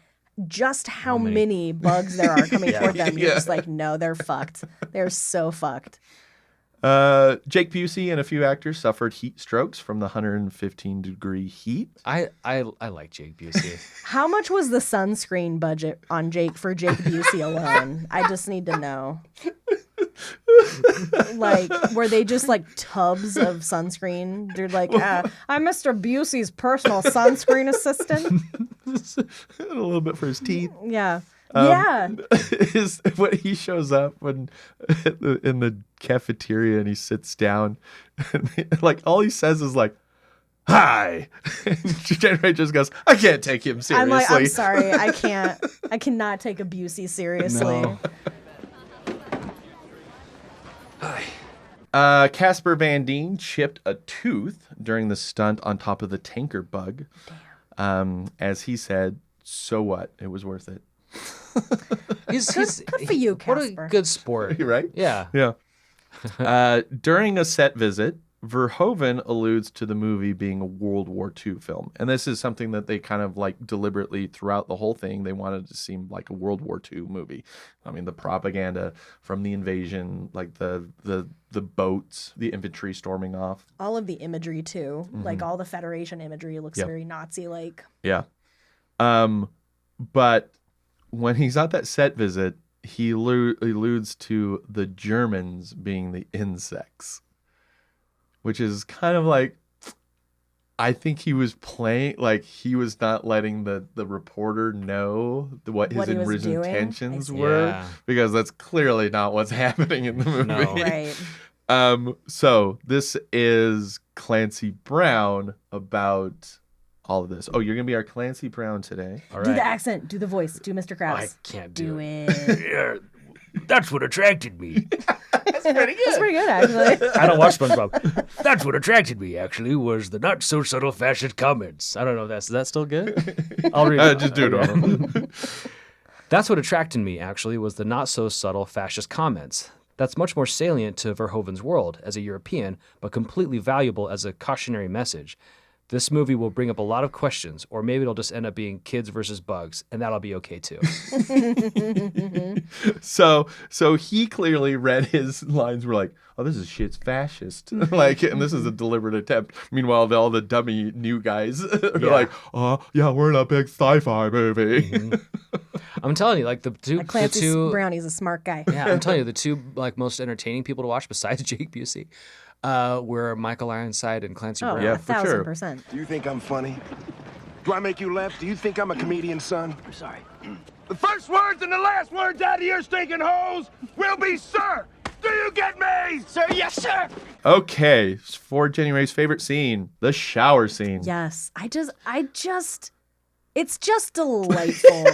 just how many bugs there are coming toward them. You're just like, no, they're fucked. They're so fucked. Jake Busey and a few actors suffered heat strokes from the 115-degree heat. I like Jake Busey. How much was the sunscreen budget on Jake Busey alone? I just need to know. Like, were they just like tubs of sunscreen? They're like, I'm Mr. Busey's personal sunscreen assistant. A little bit for his teeth. Yeah. Is when he shows up in the cafeteria and he sits down, and like all he says is like, "Hi," and January just goes, "I can't take him seriously." I'm like, I'm sorry, I cannot take a Busey seriously. No. Casper Van Dien chipped a tooth during the stunt on top of the tanker bug. As he said, "So what? It was worth it." He's Good for you, Casper. What a good sport. Right? Yeah. Yeah. During a set visit, Verhoeven alludes to the movie being a World War II film. And this is something that they kind of like deliberately throughout the whole thing, they wanted it to seem like a World War II movie. I mean, the propaganda from the invasion, like the boats, the infantry storming off. All of the imagery too. Like all the Federation imagery looks very Nazi-like. Yeah. But when he's at that set visit, he alludes to the Germans being the insects, which is kind of like, I think he was playing, like he was not letting the reporter know what his original intentions were, because that's clearly not what's happening in the movie. No. Right. So this is Clancy Brown about all of this. Oh, you're gonna be our Clancy Brown today. All right. Do the accent. Do the voice. Do Mr. Krabs. I can't do it. Yeah, that's what attracted me. That's pretty good, actually. I don't watch SpongeBob. That's what attracted me, actually, was the not so subtle fascist comments. I don't know if is that still good? I'll read it. Just do it. That's what attracted me, actually, was the not so subtle fascist comments. That's much more salient to Verhoeven's world as a European, but completely valuable as a cautionary message. This movie will bring up a lot of questions, or maybe it'll just end up being kids versus bugs, and that'll be okay too. So he clearly read his lines were like, "Oh, this is shit's fascist," like, and this is a deliberate attempt. Meanwhile, all the dummy new guys are like, "Oh, yeah, we're in a big sci-fi movie." I'm telling you, like the Clancy two Brown, he's a smart guy. Yeah, I'm telling you, the two like most entertaining people to watch besides Jake Busey were Michael Ironside and Clancy Brown. Yeah, for sure. 1,000%. Do you think I'm funny? Do I make you laugh? Do you think I'm a comedian, son? I'm sorry. The first words and the last words out of your stinking holes will be, sir. Do you get me? Sir, yes, sir. Okay, for January's favorite scene, the shower scene. Yes. It's just delightful.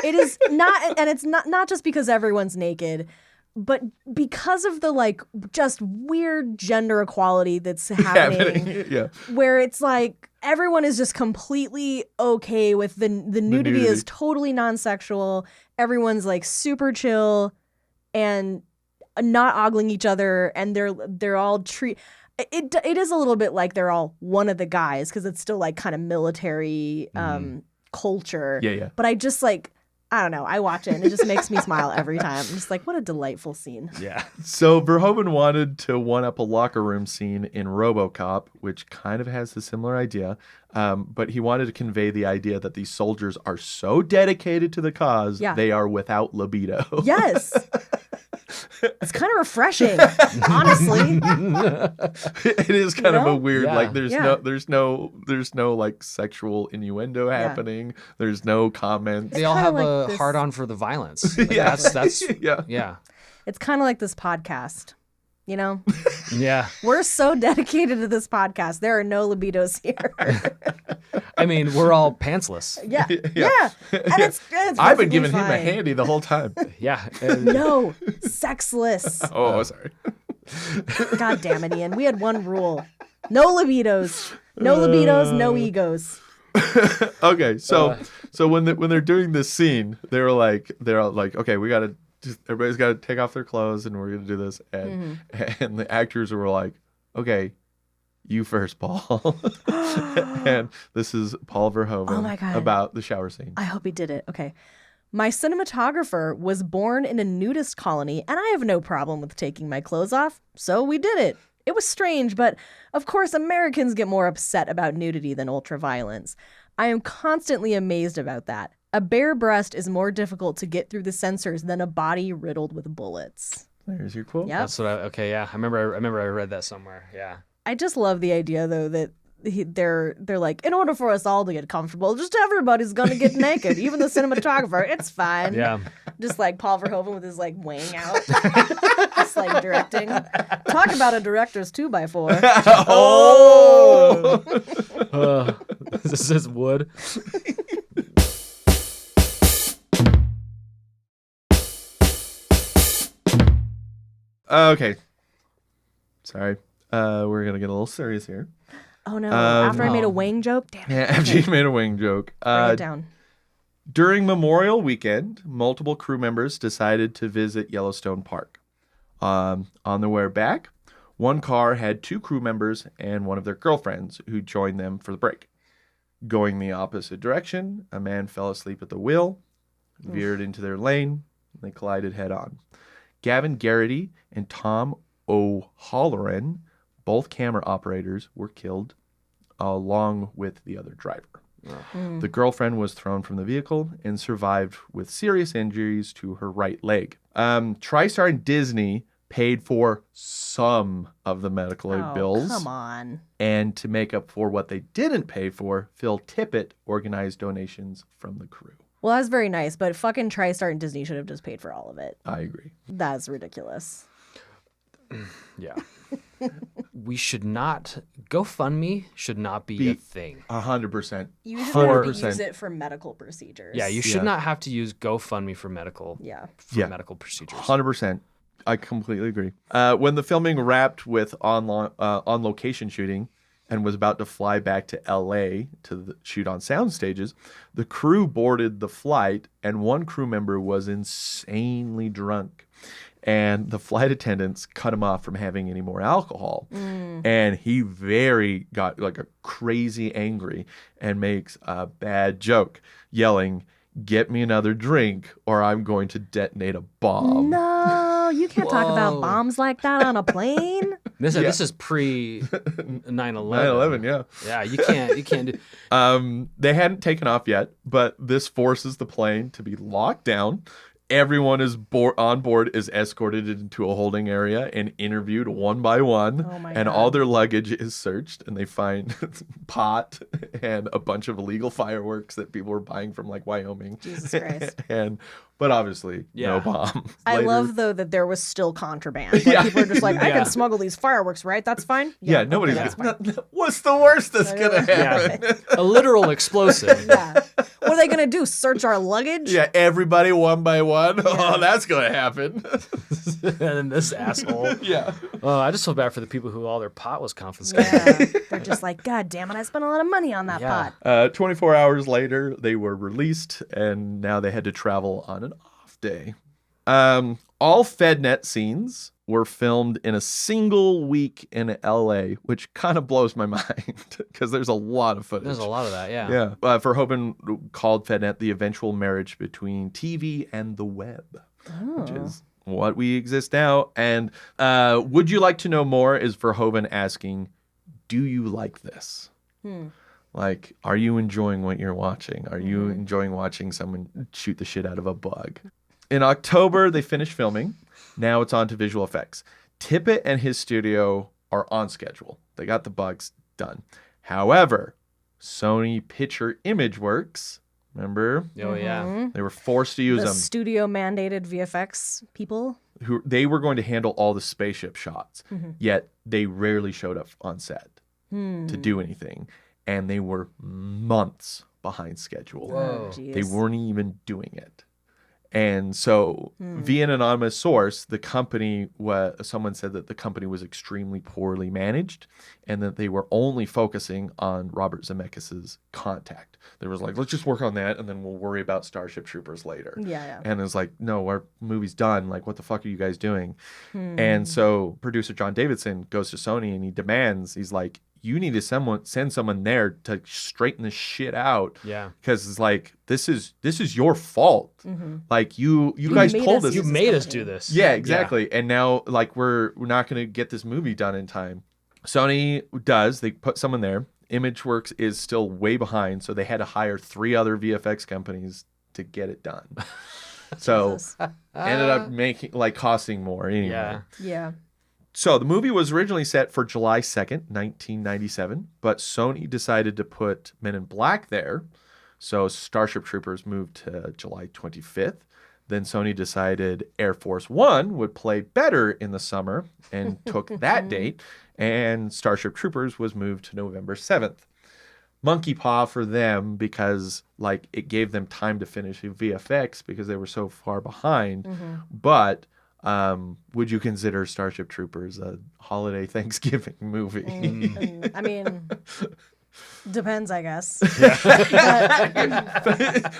It is not, and it's not just because everyone's naked, but because of the like just weird gender equality that's happening. Yeah. Where it's like everyone is just completely okay with the nudity is totally non-sexual. Everyone's like super chill and not ogling each other, and they're all it is a little bit like they're all one of the guys, because it's still like kind of military culture. Yeah. But I just like, I don't know, I watch it and it just makes me smile every time. I'm just like, what a delightful scene. Yeah. So Verhoeven wanted to one-up a locker room scene in RoboCop, which kind of has a similar idea, but he wanted to convey the idea that these soldiers are so dedicated to the cause, they are without libido. Yes. It's kind of refreshing, honestly. It is kind of a weird, Yeah. like there's Yeah. no like sexual innuendo happening. There's no comments. They all kinda have like a this- hard on for the violence. Like, Yeah. that's Yeah. yeah. It's kind of like this podcast. You know, Yeah. we're so dedicated to this podcast. There are no libidos here. I mean, we're all pantsless. yeah. And it's I've been perfectly giving him a fine. handy the whole time. Yeah. No, sexless. Oh, sorry. God damn it, Ian. We had one rule. No libidos. No libidos, no egos. Okay, so when they're doing this scene, they're like, okay, we gotta. Everybody's got to take off their clothes, and we're gonna do this. And the actors were like, "Okay, you first, Paul." And this is Paul Verhoeven Oh my God. about the shower scene. I hope he did it. Okay. My cinematographer was born in a nudist colony, and I have no problem with taking my clothes off, so we did it. It was strange, but of course, Americans get more upset about nudity than ultraviolence. I am constantly amazed about that. A bare breast is more difficult to get through the sensors than a body riddled with bullets. There's your quote. Yep. That's what okay, yeah. I remember I read that somewhere. Yeah. I just love the idea, though, that they're like, in order for us all to get comfortable, just everybody's gonna get naked, even the cinematographer. It's fine. Yeah. Just like Paul Verhoeven with his like wang out, just like directing. Talk about a director's 2x4. Oh. This is wood. Okay. Sorry. We're gonna get a little serious here. Oh no! After I made a no. wang joke, damn it. Yeah, after you made a wing joke. Bring it down. During Memorial Weekend, multiple crew members decided to visit Yellowstone Park. On their way back, one car had two crew members and one of their girlfriends who joined them for the break. Going the opposite direction, a man fell asleep at the wheel, veered into their lane, and they collided head on. Gavin Garrity and Tom O'Halloran, both camera operators, were killed along with the other driver. The girlfriend was thrown from the vehicle and survived with serious injuries to her right leg. TriStar and Disney paid for some of the medical aid Oh, bills. come on. And to make up for what they didn't pay for, Phil Tippett organized donations from the crew. Well, that's very nice, but fucking TriStar and Disney should have just paid for all of it. I agree. That's ridiculous. Yeah. We should not GoFundMe should not be a thing. 100%. You just have to 100%. use it for medical procedures. Yeah, you should Yeah. not have to use GoFundMe for medical Yeah. medical procedures. 100%. I completely agree. When the filming wrapped with on location shooting and was about to fly back to LA to shoot on sound stages, the crew boarded the flight and one crew member was insanely drunk. And the flight attendants cut him off from having any more alcohol. And he got like a crazy angry and makes a bad joke, yelling, "Get me another drink or I'm going to detonate a bomb." No, you can't talk about Whoa. bombs like that on a plane. This is pre 9/11. 9/11, yeah. Yeah, you can't do. They hadn't taken off yet, but this forces the plane to be locked down. Everyone is on board is escorted into a holding area and interviewed one by one. Oh my and God. all their luggage is searched, and they find pot and a bunch of illegal fireworks that people were buying from like Wyoming. Jesus Christ. But obviously, no Yeah. bomb. I Later- love, though, that there was still contraband. Like, Yeah. people are just like, I Yeah. can smuggle these fireworks, right? That's fine? Yeah, nobody's. okay, that's fine. What's the worst that's gonna happen? Yeah. A literal explosive. Yeah. What are they going to do? Search our luggage? Yeah, everybody one by one. Oh, that's gonna happen. And then this asshole. Yeah. Oh, I just feel bad for the people who all their pot was confiscated. Yeah. They're just like, God damn it, I spent a lot of money on that Yeah. pot. 24 hours later, they were released, and now they had to travel on an off day. All FedNet scenes were filmed in a single week in LA, which kind of blows my mind because there's a lot of footage. There's a lot of that, yeah. Yeah. Verhoeven called FedNet the eventual marriage between TV and the web, which is what we exist now. And would you like to know more? Is Verhoeven asking, do you like this? Like, are you enjoying what you're watching? Are you enjoying watching someone shoot the shit out of a bug? In October, they finished filming. Now it's on to visual effects. Tippett and his studio are on schedule. They got the bugs done. However, Sony Picture Imageworks, remember? Oh yeah. They were forced to use The them. studio mandated VFX people. They were going to handle all the spaceship shots, yet they rarely showed up on set to do anything. And they were months behind schedule. Whoa. Jeez. They weren't even doing it. And so, via an anonymous source, the company someone said that the company was extremely poorly managed, and that they were only focusing on Robert Zemeckis's Contact. They was like, let's just work on that, and then we'll worry about Starship Troopers later. Yeah. And it's like, no, our movie's done. Like, what the fuck are you guys doing? And so, producer John Davidson goes to Sony and he demands. He's like, you need to send someone there to straighten this shit out. Yeah. Because it's like, this is your fault. Like you guys made told us us. You This is made us company. do this. Yeah, exactly. And now like we're not going to get this movie done in time. Sony does. They put someone there. Imageworks is still way behind, so they had to hire 3 other VFX companies to get it done. So Jesus. ended up costing more anyway. Yeah. Yeah. So the movie was originally set for July 2nd, 1997, but Sony decided to put Men in Black there. So Starship Troopers moved to July 25th. Then Sony decided Air Force One would play better in the summer and took that date. And Starship Troopers was moved to November 7th. Monkey paw for them because like it gave them time to finish the VFX because they were so far behind. But would you consider Starship Troopers a holiday Thanksgiving movie? I mean, depends, I guess.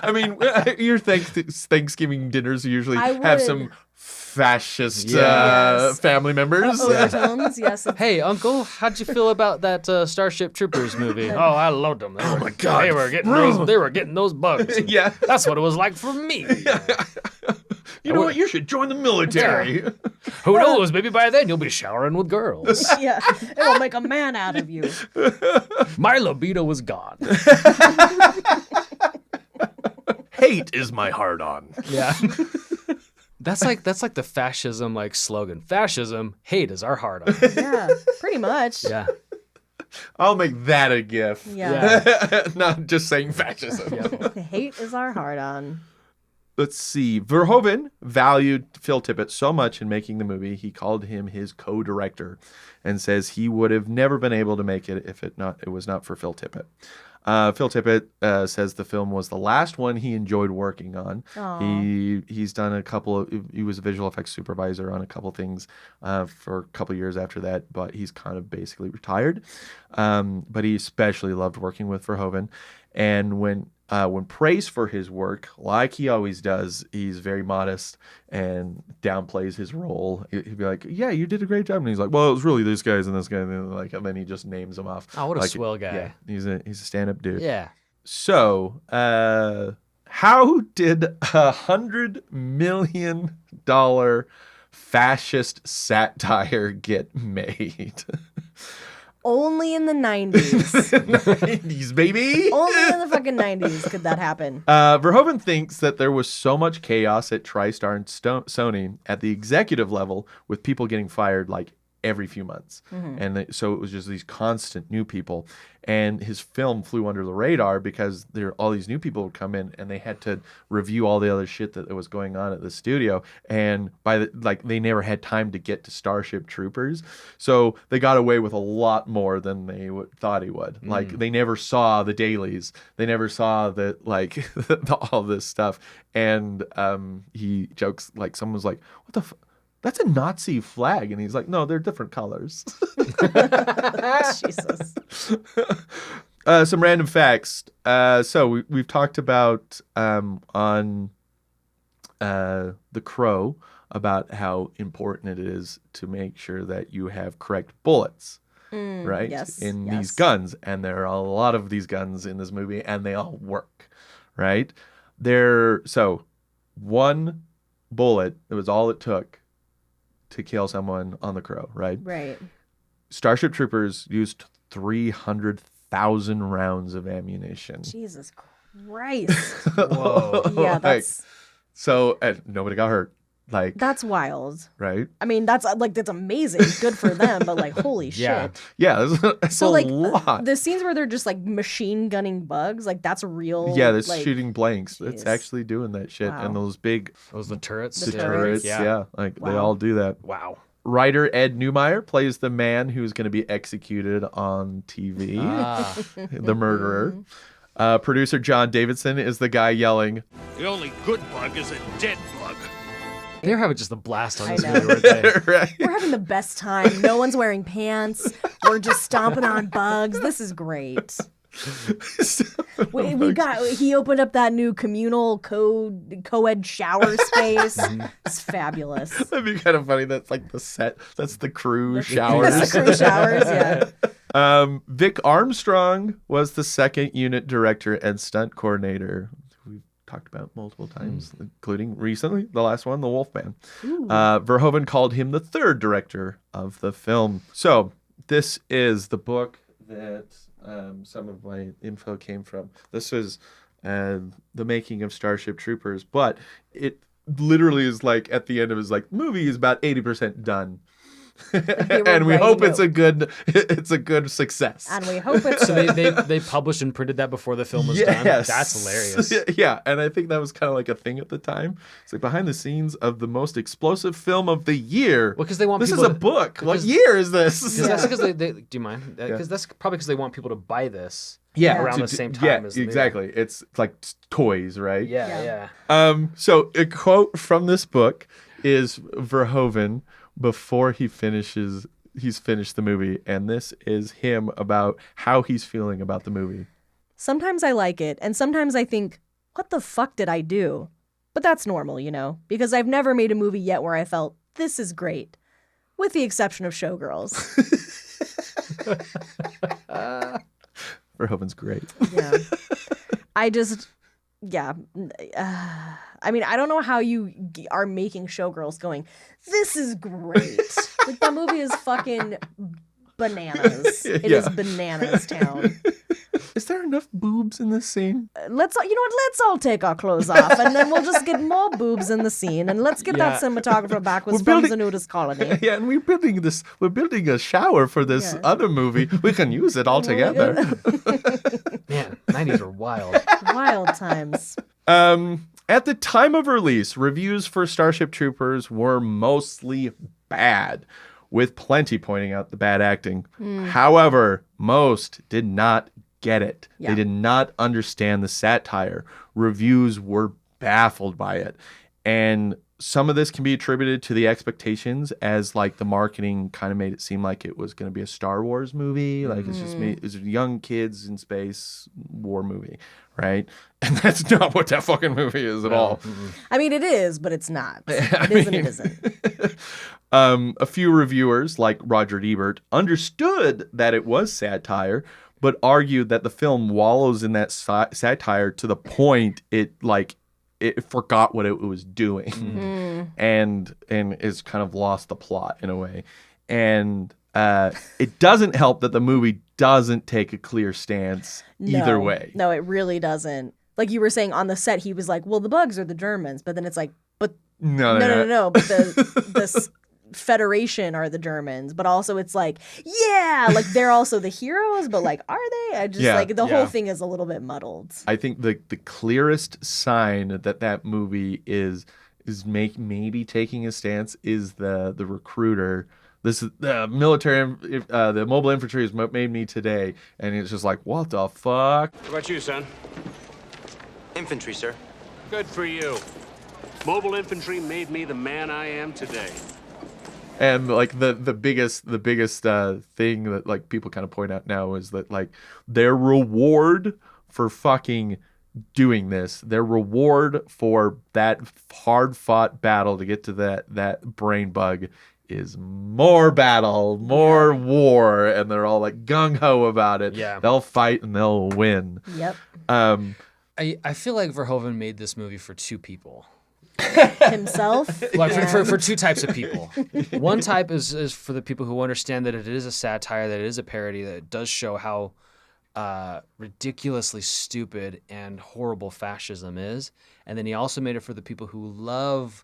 I mean, your Thanksgiving dinners usually I have would. some fascist Yes. family members. Overtones, yes. Hey, Uncle, how'd you feel about that Starship Troopers movie? Oh, I loved them. Oh my God, they were getting those bugs. Yeah. That's what it was like for me. You know what? You should join the military. Who knows? Maybe by then you'll be showering with girls. Yeah, it'll make a man out of you. My libido was gone. Hate is my hard on. Yeah. That's like the fascism slogan. Fascism, hate is our heart on. Yeah, pretty much. Yeah. I'll make that a gif. Yeah. Not just saying fascism. Hate is our hard on. Let's see. Verhoeven valued Phil Tippett so much in making the movie, he called him his co-director and says he would have never been able to make it if it was not for Phil Tippett. Phil Tippett says the film was the last one he enjoyed working on. He's done a couple of, he was a visual effects supervisor on a couple things for a couple years after that, but he's kind of basically retired. But he especially loved working with Verhoeven. And when praised for his work, like he always does, he's very modest and downplays his role. He'd be like, "Yeah, you did a great job," and he's like, "Well, it was really this guys and this guy," and then he just names them off. Oh, what a swell guy. Yeah, he's a stand-up dude. Yeah. So, how did $100 million fascist satire get made? Only in the 90s. 90s, baby. Only in the fucking 90s could that happen. Verhoeven thinks that there was so much chaos at TriStar and Sony at the executive level with people getting fired every few months. And so it was just these constant new people. And his film flew under the radar because all these new people would come in and they had to review all the other shit that was going on at the studio. And they never had time to get to Starship Troopers. So they got away with a lot more than they thought he would. They never saw the dailies. They never saw all this stuff. And he jokes, someone was like, "What the fuck? That's a Nazi flag." And he's like, "No, they're different colors." Jesus. Some random facts. So we've talked about on The Crow about how important it is to make sure that you have correct bullets, right? yes, in yes. these guns. And there are a lot of these guns in this movie, and they all work, right? So one bullet, it was all it took to kill someone on The Crow, right? Right. Starship Troopers used 300,000 rounds of ammunition. Jesus Christ. Whoa. Yeah, that's... So nobody got hurt. Like, That's wild. right? I mean, that's amazing. Good for them, but like, holy Yeah. shit. Yeah, it's So a like lot. the scenes where they're just like machine gunning bugs, like that's real. Yeah, that's like, shooting blanks. It's jeez. actually doing that shit. Wow. And those big Those the turrets. The turrets, yeah, like they Wow. all do that. Wow. Writer Ed Neumeyer plays the man who's going to be executed on TV, Ah. the murderer. Producer John Davidson is the guy yelling, The only good bug is a dead bug. They're having just a blast on I this know. movie, weren't they? right? We're having the best time. No one's wearing pants. We're just stomping on bugs. This is great. He opened up that new communal co-ed shower space. It's fabulous. That'd be kind of funny. That's like the set. That's the crew showers. That's the crew showers, yeah. Vic Armstrong was the second unit director and stunt coordinator. We've talked about multiple times, including recently, the last one, The Wolfman. Verhoeven called him the third director of the film. So this is the book that some of my info came from. This is the making of Starship Troopers, but it literally is like at the end of his like movie is about 80% done. And we hope it's a good success. And we hope it's So they published and printed that before the film was done. That's hilarious. Yeah, and I think that was kind of like a thing at the time. It's like behind the scenes of the most explosive film of the year. Well, because they want this people is a book. What year is this? That's because they do you mind? Because that's probably because they want people to buy this. Yeah, around the same time as the movie. exactly. It's like toys, right? Yeah. So a quote from this book is Verhoeven before he's finished the movie, and this is him about how he's feeling about the movie. Sometimes I like it, and sometimes I think, what the fuck did I do? But that's normal, you know, because I've never made a movie yet where I felt, this is great, with the exception of Showgirls. Verhoeven's great. Yeah. I mean, I don't know how you are making Showgirls going, this is great. Like, that movie is fucking bananas. It is bananas town. Is there enough boobs in this scene? Let's all take our clothes off, and then we'll just get more boobs in the scene, and let's get that cinematographer back who's from the nudist colony. Yeah, and we're building a shower for this other movie. We can use it all together. Man, 90s were wild. Wild times. At the time of release, reviews for Starship Troopers were mostly bad, with plenty pointing out the bad acting. However, most did not get it. Yeah. They did not understand the satire. Reviews were baffled by it. And some of this can be attributed to the expectations, as like the marketing kind of made it seem like it was going to be a Star Wars movie. Like it's young kids in space war movie, right? And that's not what that fucking movie is at all. I mean, it is, but it's not. It is and it isn't. A few reviewers, like Roger Ebert, understood that it was satire, but argued that the film wallows in that satire to the point it forgot what it was doing, and is kind of lost the plot in a way. And it doesn't help that the movie doesn't take a clear stance either way. No, it really doesn't. Like you were saying, on the set, he was like, well, the bugs are the Germans, but then it's like, but No. But the Federation are the Germans, but also it's like, yeah, like they're also the heroes, but like, are they? I just like the whole thing is a little bit muddled. I think the clearest sign that movie is maybe taking a stance is the recruiter. This is the military, the mobile infantry has made me today, and it's just like, what the fuck? What about you, son? Infantry, sir. Good for you. Mobile infantry made me the man I am today. And like the biggest thing that like people kind of point out now is that like their reward for fucking doing this, their reward for that hard fought battle to get to that brain bug is more battle, more war, and they're all like gung ho about it. Yeah. They'll fight and they'll win. Yep. I feel like Verhoeven made this movie for two people. Himself. Like for two types of people. One type is for the people who understand that it is a satire, that it is a parody, that it does show how ridiculously stupid and horrible fascism is. And then he also made it for the people who love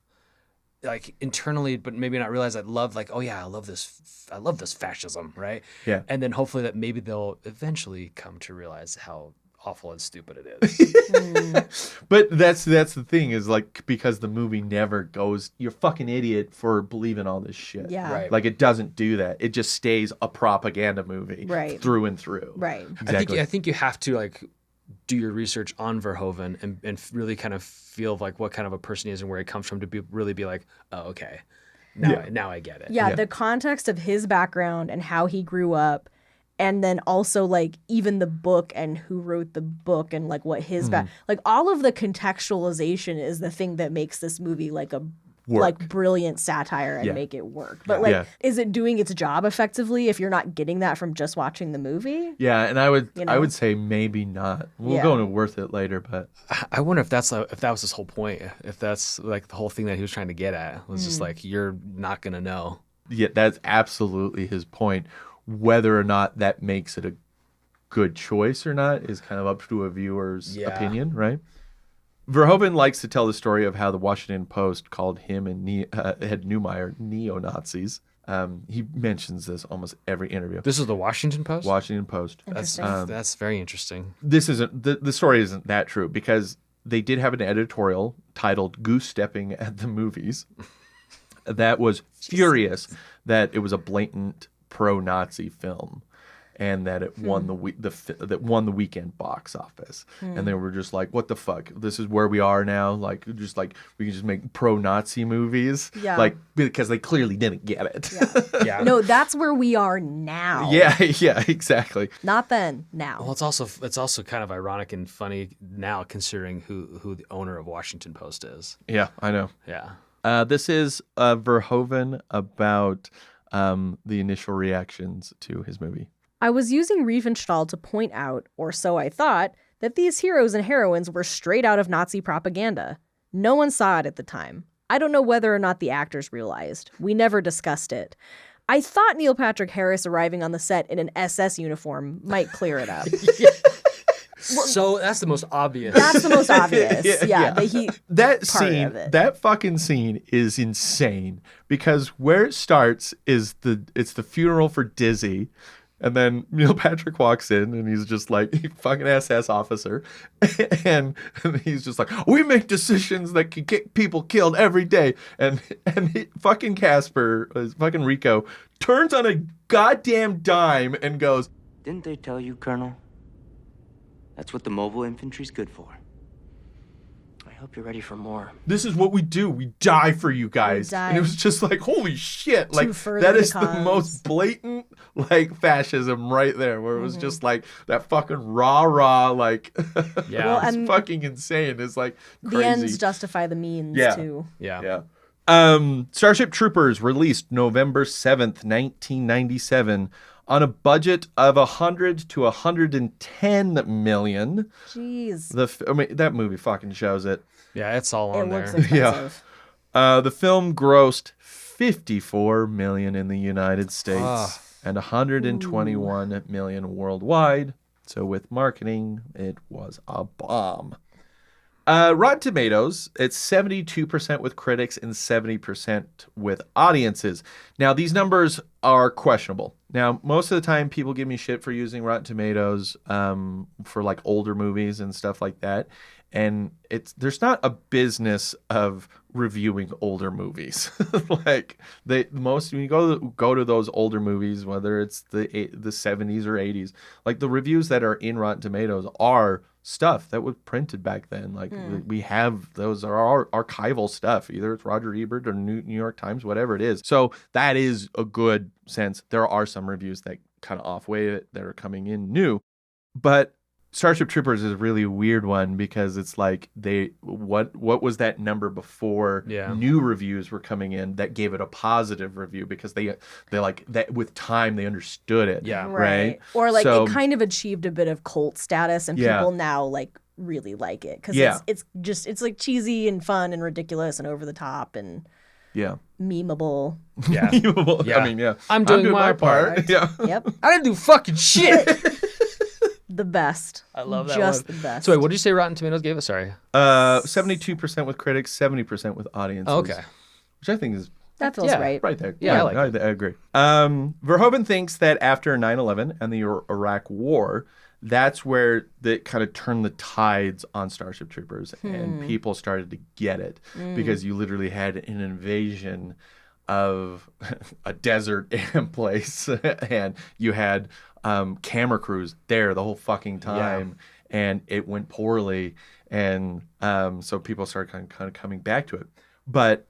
like internally, but maybe not realize I love like, oh yeah, I love this fascism, right? Yeah. And then hopefully that maybe they'll eventually come to realize how awful and stupid it is. But that's the thing is like because the movie never goes, you're a fucking idiot for believing all this shit. Yeah. Right. Like it doesn't do that. It just stays a propaganda movie. Right. Through and through. Right. Exactly. I think you have to like do your research on Verhoeven and really kind of feel like what kind of a person he is and where he comes from to really be like, oh, okay, now I get it. Yeah, the context of his background and how he grew up, and then also like even the book and who wrote the book and like what his like all of the contextualization is the thing that makes this movie like a like brilliant satire and make it work. But like, is it doing its job effectively if you're not getting that from just watching the movie? Yeah, and I would say maybe not. We'll go into worth it later, but I wonder if that was his whole point. If that's like the whole thing that he was trying to get at was just like you're not gonna know. Yeah, that's absolutely his point. Whether or not that makes it a good choice or not is kind of up to a viewer's opinion, right? Verhoeven likes to tell the story of how the Washington Post called him and Ed Neumeyer neo-Nazis. He mentions this almost every interview. This is the Washington Post? Washington Post. That's very interesting. This isn't the story isn't that true because they did have an editorial titled "Goose Stepping at the Movies" that was furious that it was a blatant pro-Nazi film and that it won that won the weekend box office. And they were just like, what the fuck? This is where we are now? Like just like we can just make pro-Nazi movies? Yeah. Like because they clearly didn't get it. Yeah. No, that's where we are now. Yeah, exactly. Not then, now. Well, it's also kind of ironic and funny now considering who the owner of Washington Post is. Yeah, I know. Yeah. This is Verhoeven about the initial reactions to his movie. I was using Riefenstahl to point out, or so I thought, that these heroes and heroines were straight out of Nazi propaganda. No one saw it at the time. I don't know whether or not the actors realized. We never discussed it. I thought Neil Patrick Harris arriving on the set in an SS uniform might clear it up. So that's the most obvious. That's the most obvious. That fucking scene is insane because where it starts is it's the funeral for Dizzy. And then Neil Patrick walks in and he's just like, fucking SS officer. and he's just like, we make decisions that can get people killed every day. And fucking Casper, fucking Rico, turns on a goddamn dime and goes, Didn't they tell you, Colonel? That's what the mobile infantry's good for. I hope you're ready for more. this is what we do. We die for you guys. die. And it was just like, holy shit. Like, further that the is the cause. most blatant, like, fascism right there, where it was just like that fucking rah, like, Yeah. Well, it's and fucking insane. It's like crazy. the ends justify the means, too. Yeah. Starship Troopers released November 7th, 1997 on a budget of 100 to 110 million. Jeez. That movie fucking shows it. Yeah, it's all It on looks there. expensive. The film grossed 54 million in the United States and 121 million worldwide. So with marketing, it was a bomb. Rotten Tomatoes, it's 72% with critics and 70% with audiences. Now, these numbers are questionable. Now, most of the time, people give me shit for using Rotten Tomatoes for like older movies and stuff like that. And there's not a business of reviewing older movies. Like when you go to those older movies, whether it's the 70s or 80s, like the reviews that are in Rotten Tomatoes are stuff that was printed back then. Like we have those are our archival stuff. Either it's Roger Ebert or New York Times, whatever it is. So that is a good sense. There are some reviews that kind of off-weight it that are coming in new, but Starship Troopers is a really weird one because it's like what was that number before new reviews were coming in that gave it a positive review because they like that with time they understood it. Yeah. Right. Or like So- it kind of achieved a bit of cult status and people now like really like it because it's like cheesy and fun and ridiculous and over the top and memeable. Yeah. I mean, I'm doing my part. Yeah. Yep. I didn't do fucking shit. The best. I love that Just one. the best. So wait, what did you say Rotten Tomatoes gave us? Sorry. 72% with critics, 70% with audiences. Oh, okay. which I think is That feels right. right there. Yeah, I like I agree. Verhoeven thinks that after 9/11 and the Iraq War, that's where they kind of turned the tides on Starship Troopers, and people started to get it because you literally had an invasion of a desert place, and you had camera crews there the whole fucking time, and it went poorly, and so people started kind of coming back to it. But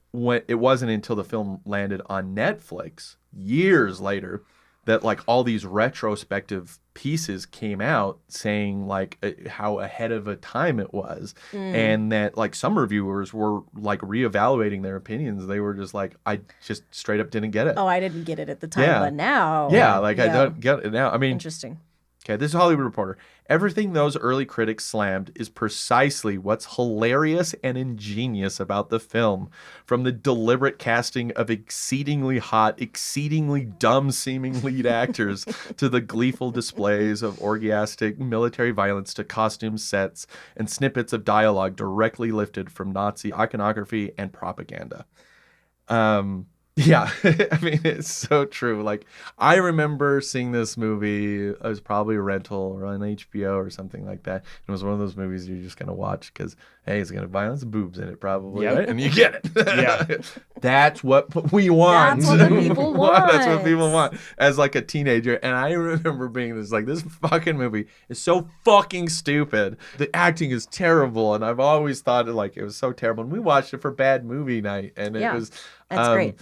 it wasn't until the film landed on Netflix years later that like all these retrospective pieces came out saying like how ahead of a time it was, and that like some reviewers were like reevaluating their opinions. They were just like, I just straight up didn't get it. Oh, I didn't get it at the time, but now. I don't get it now. I mean, Interesting. Okay, this is Hollywood Reporter. Everything those early critics slammed is precisely what's hilarious and ingenious about the film. From the deliberate casting of exceedingly hot, exceedingly dumb-seeming lead actors to the gleeful displays of orgiastic military violence to costume sets and snippets of dialogue directly lifted from Nazi iconography and propaganda. Yeah, I mean, it's so true. Like, I remember seeing this movie. It was probably a rental or on HBO or something like that. It was one of those movies you're just going to watch because, hey, it's going to have violence and boobs in it probably, right? And you get it. Yeah. That's what we want. That's what the people want. That's what people want as like a teenager. And I remember being this fucking movie is so fucking stupid. The acting is terrible. And I've always thought it was so terrible. And we watched it for bad movie night. And it was... That's great.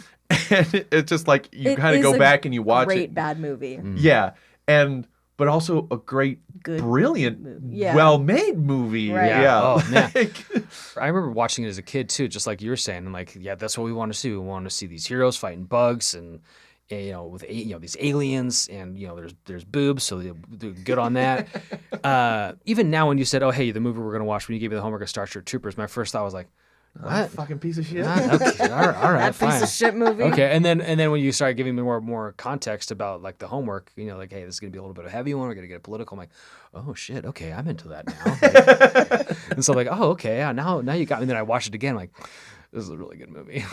And it's just like you kind of go back and you watch great it. bad movie. Yeah, but also a great, brilliant, well-made movie. Right. Yeah. Oh man, I remember watching it as a kid too, just like you were saying. And like, yeah, that's what we want to see. We want to see these heroes fighting bugs and with these aliens, and there's boobs, so they're good on that. Even now, when you said, "Oh, hey, the movie we're gonna watch," when you gave me the homework of Starship Troopers, my first thought was like, what? Fucking piece of shit. Okay, all right, That fine. piece of shit movie. Okay, and then when you started giving me more context about like the homework, like, hey, this is gonna be a little bit of a heavy one. We're gonna get political. I'm like, oh shit, okay, I'm into that now. And so like, oh okay, yeah, now you got me. And then I watched it again, like, this is a really good movie.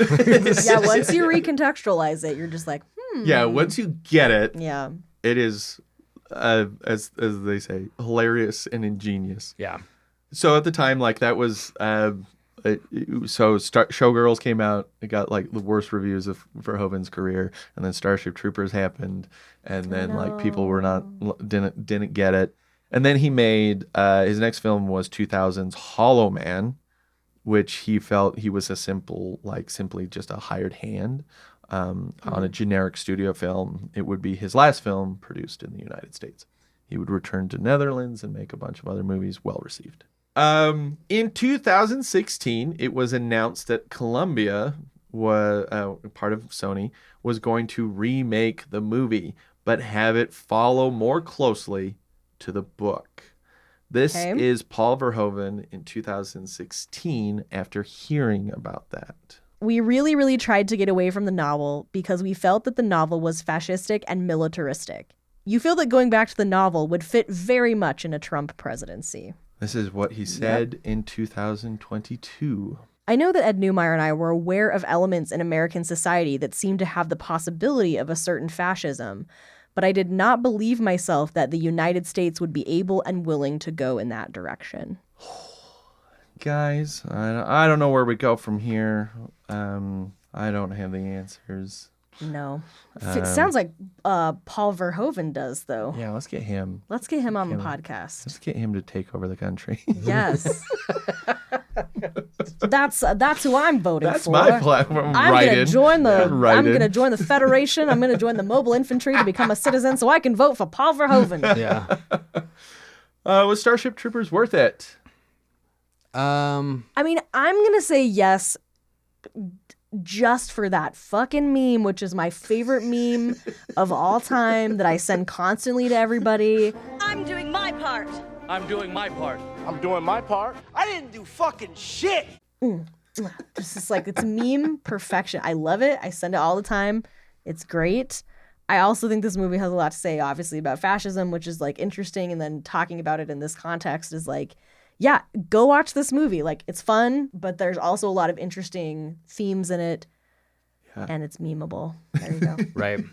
Yeah, once you recontextualize it, you're just like, Yeah, once you get it, yeah. it is, as they say, hilarious and ingenious. Yeah. So at the time, like that was. Showgirls came out. It got like the worst reviews of Verhoeven's career, and then Starship Troopers happened, and then like people didn't get it. And then he made his next film was 2000's Hollow Man, which he felt he was simply just a hired hand on a generic studio film. It would be his last film produced in the United States. He would return to Netherlands and make a bunch of other movies well received. In 2016, it was announced that Columbia, was part of Sony, was going to remake the movie, but have it follow more closely to the book. This is Paul Verhoeven in 2016 after hearing about that. We really, really tried to get away from the novel because we felt that the novel was fascistic and militaristic. You feel that going back to the novel would fit very much in a Trump presidency. This is what he said in 2022. I know that Ed Neumeier and I were aware of elements in American society that seemed to have the possibility of a certain fascism, but I did not believe myself that the United States would be able and willing to go in that direction. Guys, I don't know where we go from here. I don't have the answers. No. It sounds like Paul Verhoeven does, though. Yeah, let's get him. Let's get him on the podcast. Let's get him to take over the country. Yes. That's who I'm voting That's for. my platform. I'm gonna join the Write in. gonna join the Federation. I'm gonna join the mobile infantry to become a citizen so I can vote for Paul Verhoeven. Yeah. Was Starship Troopers worth it? I mean, I'm gonna say yes, just for that fucking meme, which is my favorite meme of all time that I send constantly to everybody. I'm doing my part. I'm doing my part. I'm doing my part. I didn't do fucking shit. This is like, it's meme perfection. I love it. I send it all the time. It's great. I also think this movie has a lot to say, obviously, about fascism, which is like interesting. And then talking about it in this context is like, yeah, go watch this movie. Like, it's fun, but there's also a lot of interesting themes in it. and it's memeable. There you go. Right.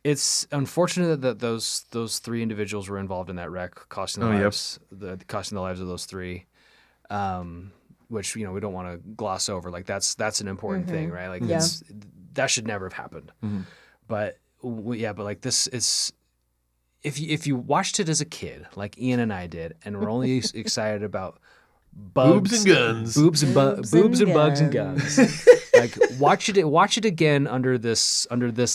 It's unfortunate that those three individuals were involved in that wreck, costing the lives of those three. Which we don't want to gloss over. Like that's an important thing, right? Like that should never have happened. But like this is. If you watched it as a kid, like Ian and I did, and we're only excited about bugs, boobs and guns, boobs and bugs and guns, like watch it again under this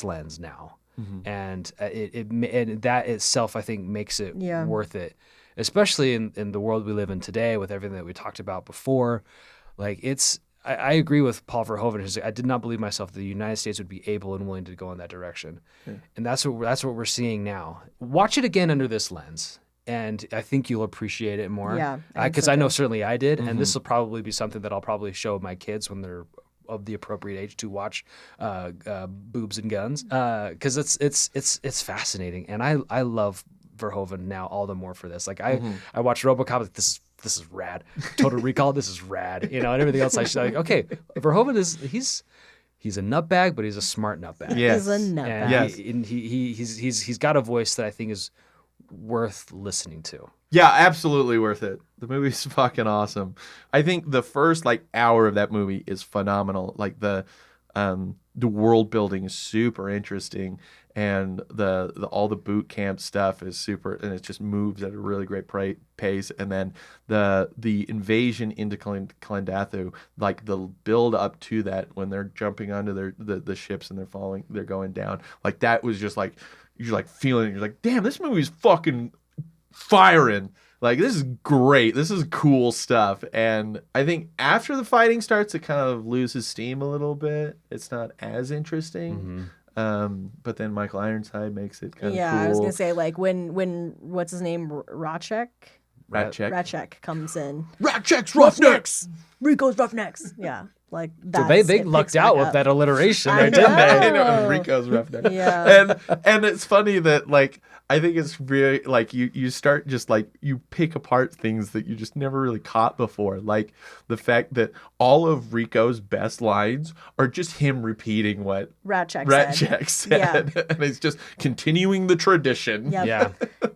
lens now, and and that itself I think makes it worth it, especially in the world we live in today with everything that we talked about before. Like I agree with Paul Verhoeven. Who's I did not believe myself that the United States would be able and willing to go in that direction, and that's what we're seeing now. Watch it again under this lens, and I think you'll appreciate it more. Yeah, because I know certainly I did, and this will probably be something that I'll probably show my kids when they're of the appropriate age to watch boobs and guns, because it's fascinating, and I love Verhoeven now all the more for this. Like I watched RoboCop. Like, this is rad. Total Recall, this is rad. And everything else. I should like, okay, Verhoeven he's a nutbag, but he's a smart nutbag. Yes. He's a nutbag. And he's got a voice that I think is worth listening to. Yeah, absolutely worth it. The movie's fucking awesome. I think the first hour of that movie is phenomenal. Like the world building is super interesting, and the all the boot camp stuff is super, and it just moves at a really great pace. And then the invasion into Clendathu, like the build up to that when they're jumping onto the ships and they're going down, like that was just like you're like feeling, you're like, damn, this movie's fucking firing. Like, this is great. This is cool stuff. And I think after the fighting starts, it kind of loses steam a little bit. It's not as interesting. But then Michael Ironside makes it kind of cool. Yeah, I was going to say, like, when what's his name? Ratchek comes in. Ratchek's Roughnecks! Rico's Roughnecks. Yeah. Like that. So they lucked out with that alliteration, right? Didn't they? I know, Rico's Roughnecks. Yeah. And it's funny that, like, I think it's really, like, you start just, like, you pick apart things that you just never really caught before. Like, the fact that all of Rico's best lines are just him repeating what Ratchek said. Yeah. And it's just continuing the tradition. Yep. Yeah.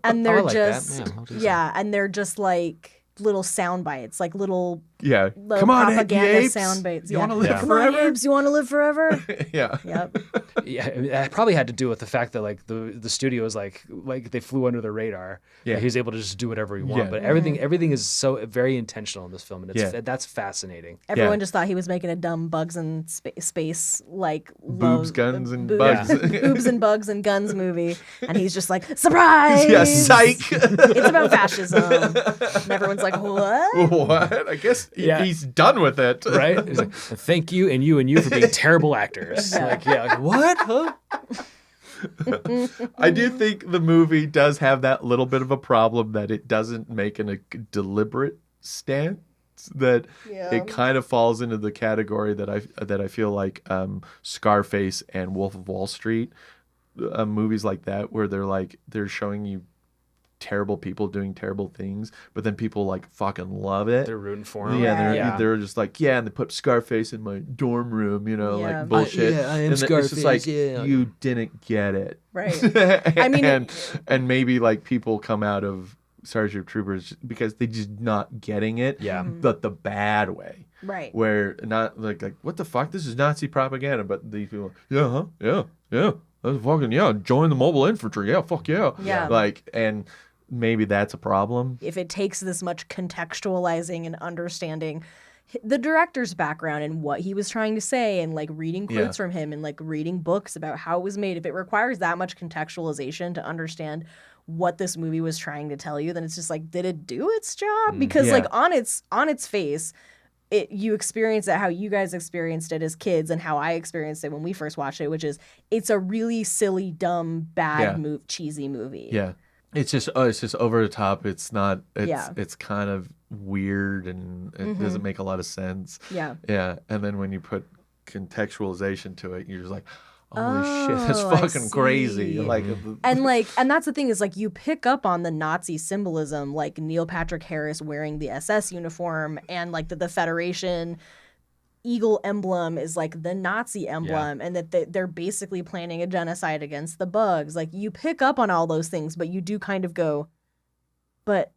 And they're like just, that. Yeah, and they're just, like, little sound bites, like little Come on, propaganda apes. sound bites. You want to live Come forever? on, apes, you want to live forever? Yeah. Yep. Yeah, it probably had to do with the fact that like the studio was like they flew under the radar. Yeah. He was able to just do whatever he wanted. Yeah. But everything is so very intentional in this film, and that's fascinating. Everyone just thought he was making a dumb bugs and space like Boobs, guns, and bugs. boobs and bugs and guns movie, and he's just like, surprise! Yeah, psych. It's about fascism, and everyone's like, what? What? I guess he's done with it. Right? He's like, thank you and you for being terrible actors. Like what? Huh? I do think the movie does have that little bit of a problem that it doesn't make a deliberate stance. That it kind of falls into the category that I feel like Scarface and Wolf of Wall Street, movies like that, where they're showing you terrible people doing terrible things, but then people like fucking love it. They're rooting for him. They're just like, and they put Scarface in my dorm room, like bullshit. I am and Scarface. It's just like, you didn't get it. Right. and, I mean, and maybe like people come out of Starship Troopers because they just not getting it. Yeah. But the bad way. Right. Where not like what the fuck? This is Nazi propaganda. But these people, yeah. That's fucking join the mobile infantry. Yeah, fuck yeah. Yeah. Like, and maybe that's a problem. If it takes this much contextualizing and understanding the director's background and what he was trying to say, and like reading quotes from him and like reading books about how it was made, if it requires that much contextualization to understand what this movie was trying to tell you, then it's just like, did it do its job? Because like on its face, you experience it how you guys experienced it as kids and how I experienced it when we first watched it, which is it's a really silly, dumb, bad, cheesy movie. Yeah. It's just over the top. It's not. It's kind of weird and it doesn't make a lot of sense. Yeah. Yeah. And then when you put contextualization to it, you're just like, holy shit, that's fucking crazy. Like, and that's the thing is like you pick up on the Nazi symbolism, like Neil Patrick Harris wearing the SS uniform and like the Federation eagle emblem is like the Nazi emblem, and that they're basically planning a genocide against the bugs. Like, you pick up on all those things, but you do kind of go, but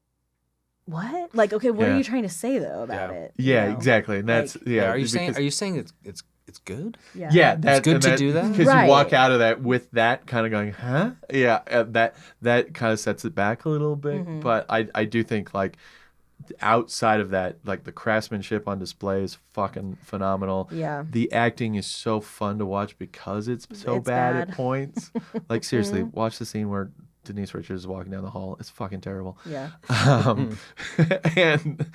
what? Like, okay, what are you trying to say though about it? Yeah, You know? exactly. And that's Like, Are you because- saying it's good? Yeah, It's good to do that? because Right. you walk out of that with that kind of going, huh? Yeah, that kind of sets it back a little bit. Mm-hmm. But I do think like outside of that, like the craftsmanship on display is fucking phenomenal. Yeah. The acting is so fun to watch because it's so It's bad bad. at points. Like seriously, watch the scene where Denise Richards is walking down the hall. It's fucking terrible. Yeah. And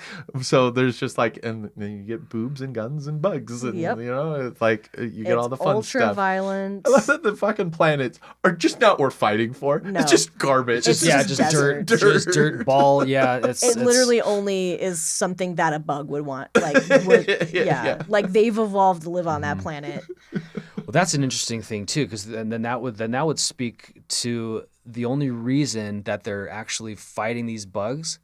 so there's just like, and then you get boobs and guns and bugs, and Yep. you know, it's like you get It's all the fun ultra stuff. violent. I love that the fucking planets are just not worth fighting for. No. It's just garbage. It's Yeah, just just desert. just dirt ball. Yeah, it's Literally only is something that a bug would want. Like, Yeah. like they've evolved to live on Mm-hmm. that planet. Well, that's an interesting thing too, because then that would speak to the only reason that they're actually fighting these bugs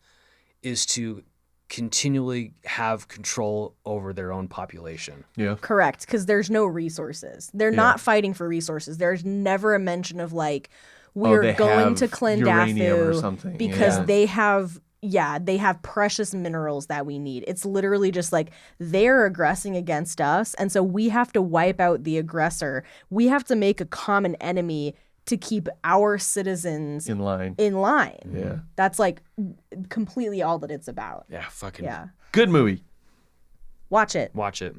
is to continually have control over their own population. Yeah. Correct, because there's no resources. They're not fighting for resources. There's never a mention of like, we're they going have to uranium or Clendafu something, because yeah. they have precious minerals that we need. It's literally just like they're aggressing against us, and so we have to wipe out the aggressor. We have to make a common enemy to keep our citizens In line. Yeah. That's like completely all that it's about. Yeah, fucking Yeah. Good movie. Watch it. watch it.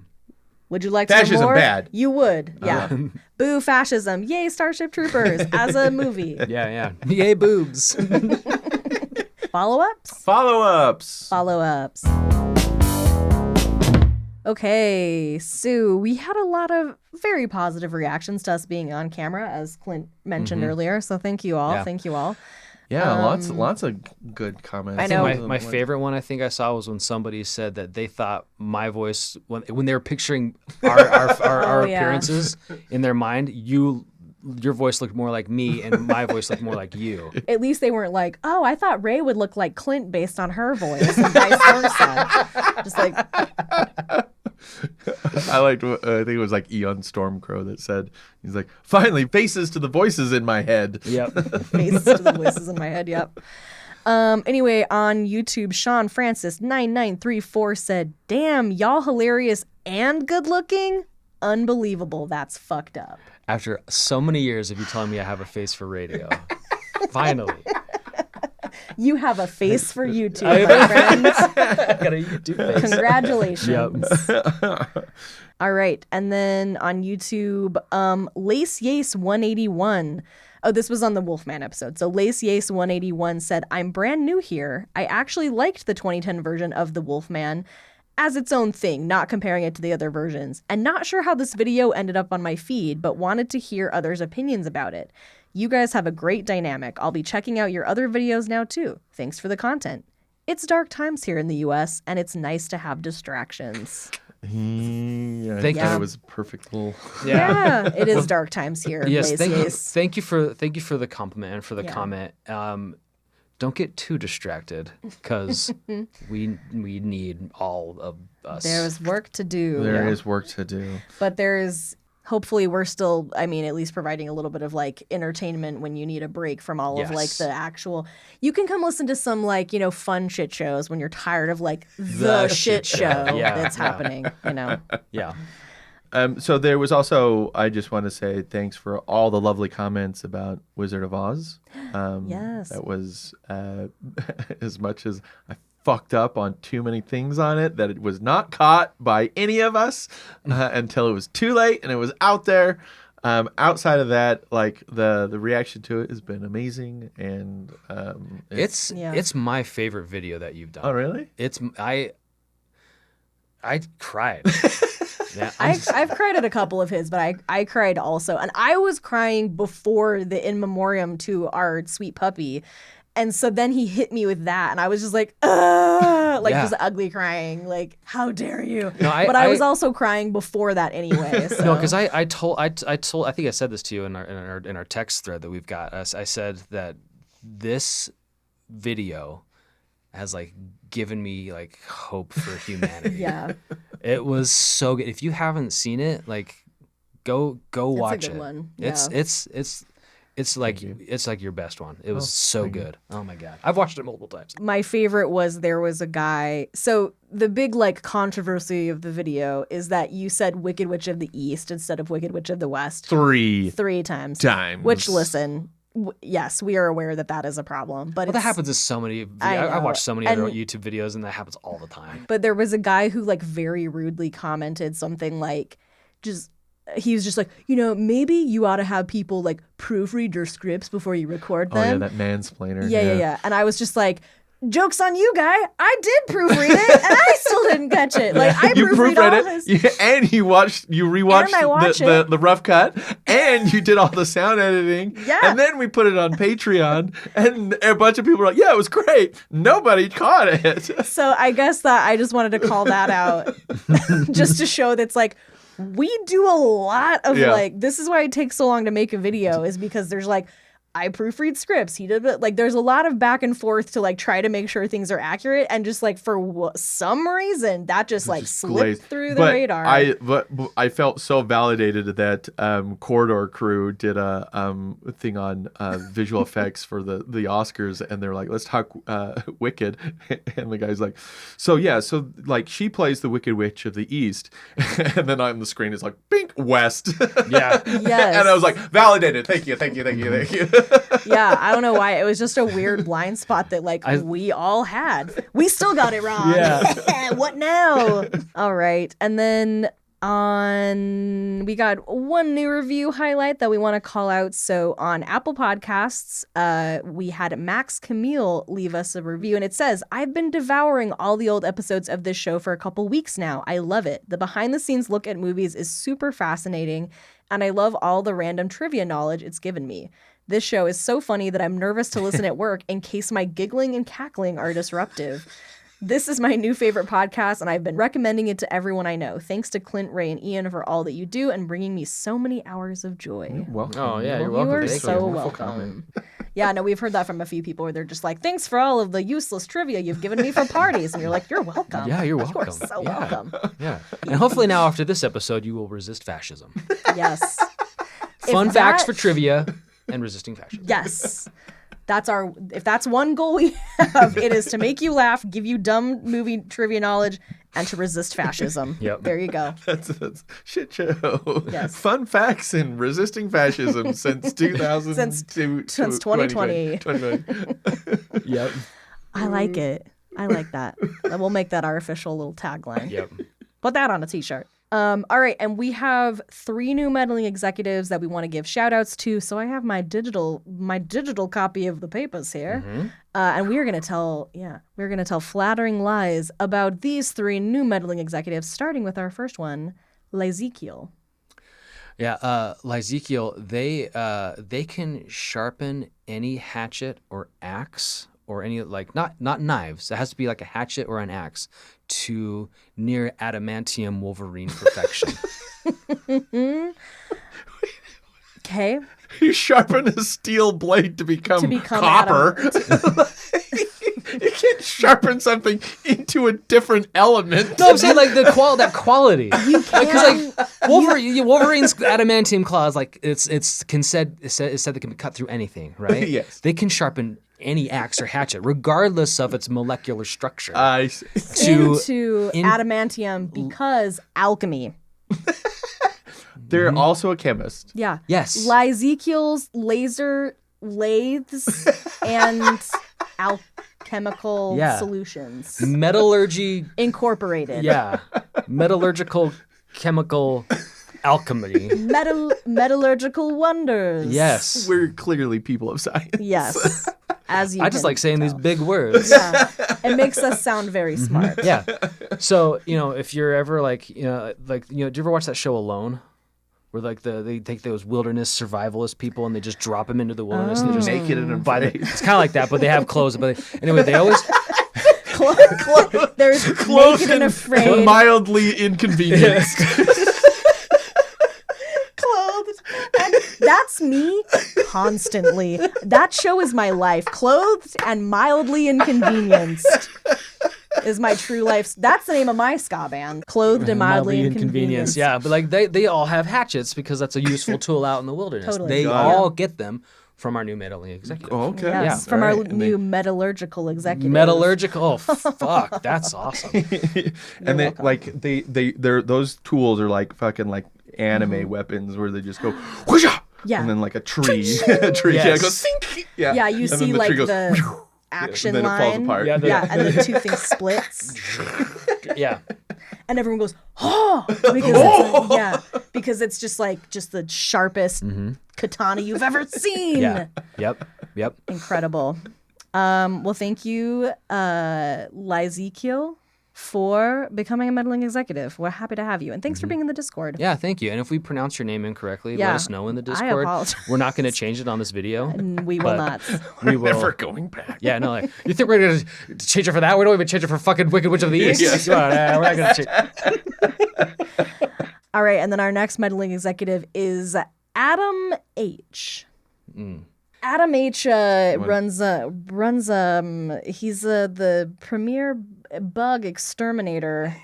Would you like to know Fascism more? bad. You would. Yeah. Boo fascism. Yay Starship Troopers as a movie. Yeah. Yay, boobs. Follow-ups? Follow-ups. Follow-ups. Okay, Sue, we had a lot of very positive reactions to us being on camera, as Clint mentioned earlier. So thank you all. Yeah. Thank you all. Yeah, lots of good comments. I know. My favorite one I think I saw was when somebody said that they thought my voice when they were picturing our Oh, yeah. appearances in their mind, your voice looked more like me and my voice looked more like you. At least they weren't like, oh, I thought Ray would look like Clint based on her voice and vice versa. Just like, I liked, I think it was like Eon Stormcrow that said, he's like, finally, faces to the voices in my head. Yep. faces to the voices in my head. Yep. Anyway, on YouTube, Sean Francis 9934 said, "Damn, y'all hilarious and good looking. Unbelievable. That's fucked up." After so many years of you telling me I have a face for radio, finally. You have a face for YouTube, my friend. I got a YouTube face. Congratulations. Yep. All right. And then on YouTube, Lace Yace 181. Oh, this was on the Wolfman episode. So Lace Yace 181 said, "I'm brand new here. I actually liked the 2010 version of the Wolfman as its own thing, not comparing it to the other versions. And not sure how this video ended up on my feed, but wanted to hear others' opinions about it. You guys have a great dynamic. I'll be checking out your other videos now too. Thanks for the content. It's dark times here in the US, and it's nice to have distractions." Yeah, I Thank thought you. it was a perfect little. Yeah, it is dark times here. Yes, Lace thank you. Yace. Thank you for the compliment and for the comment. Don't get too distracted because we need all of us. There's work to do. There is work to do. But there's hopefully we're still, I mean, at least providing a little bit of like entertainment when you need a break from all of like Yes. the actual. You can come listen to some like, you know, fun shit shows when you're tired of like the shit show Yeah, that's yeah. happening, you know. Yeah. So there was also, I just want to say thanks for all the lovely comments about Wizard of Oz. Yes. That was as much as I fucked up on too many things on it, that it was not caught by any of us until it was too late and it was out there. Outside of that, like the reaction to it has been amazing, and It's my favorite video that you've done. oh really? I cried. Yeah, I've cried at a couple of his, but I cried also. And I was crying before the in memoriam to our sweet puppy. And so then he hit me with that, and I was just like, like Yeah. just ugly crying, like, how dare you? No, but I was also crying before that anyway. So. No, because I told I think I said this to you in our text thread that we've got. I said that this video has like given me like hope for humanity. Yeah. It was so good. If you haven't seen it, like go watch a good it. one. It's like your best one. It was so good. Oh my god. I've watched it multiple times. My favorite was there was a guy. So the big like controversy of the video is that you said Wicked Witch of the East instead of Wicked Witch of the West. Three times. times. Which, listen, yes, we are aware that that is a problem. But That happens in so many. I watch so many other YouTube videos, and that happens all the time. But there was a guy who like very rudely commented something like, he was just like, maybe you ought to have people like proofread your scripts before you record them. Oh yeah, that mansplainer. Yeah. And I was just like, joke's on you, guy. I did proofread it, and I still didn't catch it. Like I proofread all his... and you rewatched the rough cut, and you did all the sound editing. Yeah. And then we put it on Patreon, and a bunch of people were like, "Yeah, it was great." Nobody caught it. So I guess that I just wanted to call that out, just to show that's like, we do a lot of like, this is why it takes so long to make a video, is because there's like, I proofread scripts. He did it. Like, there's a lot of back and forth to like try to make sure things are accurate, and just like for some reason that just like slipped through the radar. I felt so validated that Corridor Crew did a thing on visual effects for the Oscars, and they're like, let's talk Wicked, and the guy's like, so like she plays the Wicked Witch of the East, and then on the screen is like, Bink West. Yeah. Yes. And I was like, validated. Thank you. Yeah, I don't know why. It was just a weird blind spot that like we all had. We still got it wrong. Yeah. What now? All right. And then we got one new review highlight that we want to call out. So on Apple Podcasts, we had Max Camille leave us a review, and it says, I've been devouring all the old episodes of this show for a couple weeks now. I love it. The behind the scenes look at movies is super fascinating, and I love all the random trivia knowledge it's given me. This show is so funny that I'm nervous to listen at work in case my giggling and cackling are disruptive. This is my new favorite podcast, and I've been recommending it to everyone I know. Thanks to Clint, Ray, and Ian for all that you do and bringing me so many hours of joy. Welcome. Oh yeah, you're welcome. You are Thank so you. welcome. Yeah, no, we've heard that from a few people where they're just like, thanks for all of the useless trivia you've given me for parties. And you're like, you're welcome. Yeah, you're welcome. You are so welcome. Yeah. And hopefully now after this episode, you will resist fascism. Yes. Fun facts for trivia and resisting fascism. Yes. If that's one goal we have, it is to make you laugh, give you dumb movie trivia knowledge, and to resist fascism. Yep. There you go. That's shit show. Yes. Fun facts in resisting fascism since 2000 since 2020. 2020. Yep. I like it. I like that. We'll make that our official little tagline. Yep. Put that on a t-shirt. All right, and we have 3 new meddling executives that we want to give shout outs to. So I have my digital copy of the papers here. Mm-hmm. And we're gonna tell flattering lies about these 3 new meddling executives, starting with our first one, Lyzekiel. Yeah, Lyzekiel, they can sharpen any hatchet or axe or any like not knives. It has to be like a hatchet or an axe to near adamantium Wolverine perfection. Okay. You sharpen a steel blade to become copper. You can't sharpen something into a different element. No, I'm saying like that quality. You can. Because like Wolverine's adamantium claws, like it's said that can be cut through anything, right? Yes. They can sharpen any axe or hatchet, regardless of its molecular structure. I see. Into adamantium because alchemy. They're also a chemist. Yeah. Yes. Lyzekiel's laser lathes and alchemical solutions. Metallurgy. Incorporated. Yeah. Metallurgical chemical alchemy. Metallurgical wonders. Yes. We're clearly people of science. Yes. As you I just can like saying tell. these big words. Yeah. It makes us sound very smart. Yeah. So, if you're ever do you ever watch that show Alone? Where like they take those wilderness survivalist people and they just drop them into the wilderness and they just Naked and it's kind of like that, but they have clothes. But anyway, they always There's Clothed naked and afraid. mildly inconvenienced. Clothed and That's me constantly. That show is my life. Clothed and mildly inconvenienced is my true life. That's the name of my ska band. Clothed and mildly inconvenienced. Yeah, but like they all have hatchets because that's a useful tool out in the wilderness. Totally. They Got all get them from our new meddling executive. Oh, okay. Yes, Yeah. from our Right. And new metallurgical executive. Metallurgical. Oh fuck, that's awesome. and they welcome. like they're those tools are like fucking like anime weapons where they just go whoosha! Yeah. And then like a tree Yes. goes sink. Yeah. Yeah, you And then see the like tree goes, the whew. action and then it falls line. apart. Yeah, and the two things splits. Yeah. And everyone goes, oh, because it's just the sharpest katana you've ever seen. Yeah. Yep. Incredible. Well, thank you, Lyzekiel, for becoming a meddling executive. We're happy to have you. And thanks for being in the Discord. Yeah, thank you. And if we pronounce your name incorrectly, Yeah. let us know in the I Discord. apologize. We're not going to change it on this video. We will But not. We will. Never going back. Yeah, no, like, you think we're going to change it for that? We don't even change it for fucking Wicked Witch of the East? Come on, we're not going to change. All right. And then our next meddling executive is Adam H. Adam H. Runs he's the premier bug exterminator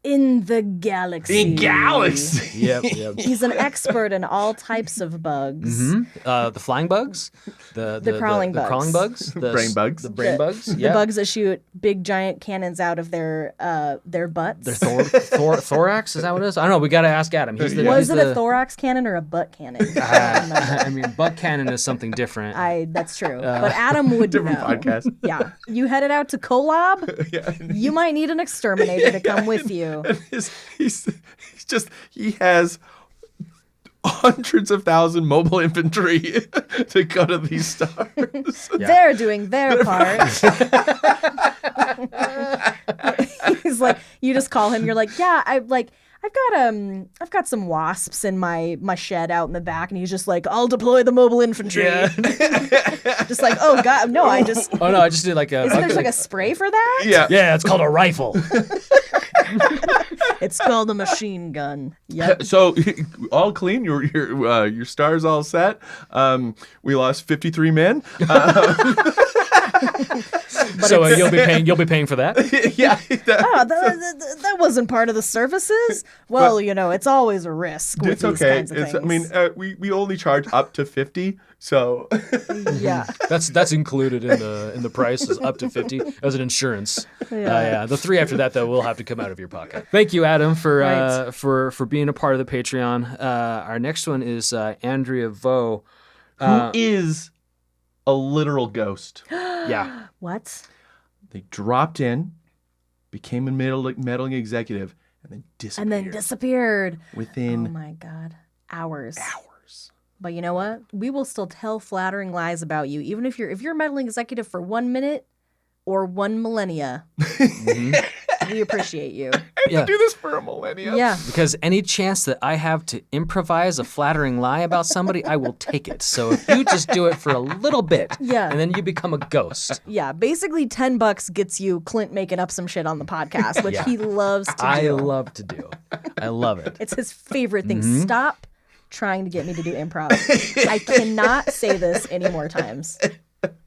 in the galaxy. Yep. He's an expert in all types of bugs. The flying bugs, the crawling the bugs. crawling bugs, the brain bugs. the brain bugs, The yeah. bugs that shoot big giant cannons out of their butts. Their thorax, is that what it is? I don't know. We got to ask Adam. He's the, Was he's it the, a thorax cannon or a butt cannon? I mean, butt cannon is something different. That's true. But Adam would Different know. podcast. Yeah. You headed out to Kolob, Yeah. you might need an exterminator to come with you. He has hundreds of thousands mobile infantry to go to these stars. They're doing their part. He's like, you just call him. You're like, yeah, I've got some wasps in my shed out in the back, and he's just like, I'll deploy the mobile infantry. Yeah. Just like, oh god, no, I just. Oh no, I just did like a. Isn't there like a spray for that? Yeah. Yeah, it's called a rifle. It's called a machine gun. Yep. So all clean. Your star's all set. We lost 53 men. So you'll be paying for that. Yeah. Oh, that wasn't part of the services. Well, it's always a risk with It's these okay. kinds of things. I mean, we only charge up to 50. So yeah. That's included in the price is up to 50 as an insurance. Yeah. The 3 after that though will have to come out of your pocket. Thank you, Adam, for Right. for being a part of the Patreon. Our next one is Andrea Vo. who is a literal ghost? Yeah. What? They dropped in, became a meddling executive, and then disappeared. Disappeared. Within Oh my god. Hours. But you know what? We will still tell flattering lies about you, even if you're a meddling executive for 1 minute or 1 millennia. We appreciate you. Yeah. do this for a millennia. Yeah. Because any chance that I have to improvise a flattering lie about somebody, I will take it. So if you just do it for a little bit, Yeah. and then you become a ghost. Yeah. Basically, $10 gets you Clint making up some shit on the podcast, which Yeah. he loves to do. I love to do. I love it. It's his favorite thing. Stop trying to get me to do improv. I cannot say this any more times.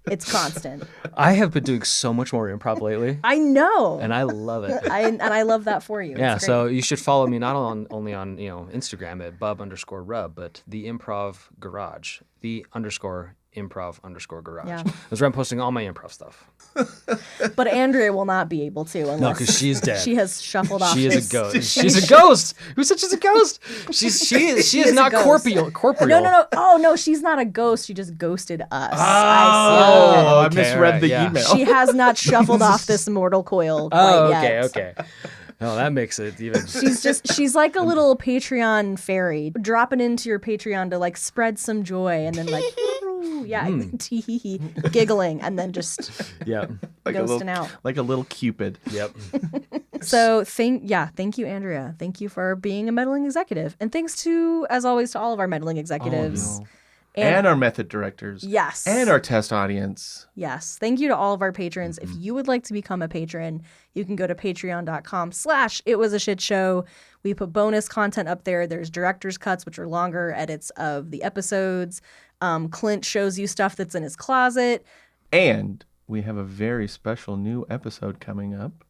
It's constant. I have been doing so much more improv lately, I know. and I love it. I love that for you. Yeah, It's so great. you should follow me not only on Instagram at bub_rub, but the Improv Garage, the _improv_garage. Yeah. That's where I'm posting all my improv stuff. But Andrea will not be able to unless No, because she's dead. she has shuffled off. She is this- a ghost. She's a ghost. Who said she's a ghost? She is is a not ghost. corporeal. No. Oh no, she's not a ghost. She just ghosted us. Oh, I I okay, misread alright, the yeah. email. see. She has not shuffled off this mortal coil quite Oh, yet. okay. Oh, that makes it even. She's like a little Patreon fairy dropping into your Patreon to like spread some joy and then like tee-hee-hee, giggling and then just Yeah. like ghosting out. like a little Cupid. Yep. So thank you, Andrea. Thank you for being a meddling executive. And thanks to, as always, to all of our meddling executives. And our method directors. Yes. And our test audience. Yes. Thank you to all of our patrons. If you would like to become a patron, you can go to patreon.com/itwasashitshow. We put bonus content up there. There's director's cuts, which are longer edits of the episodes. Clint shows you stuff that's in his closet. And we have a very special new episode coming up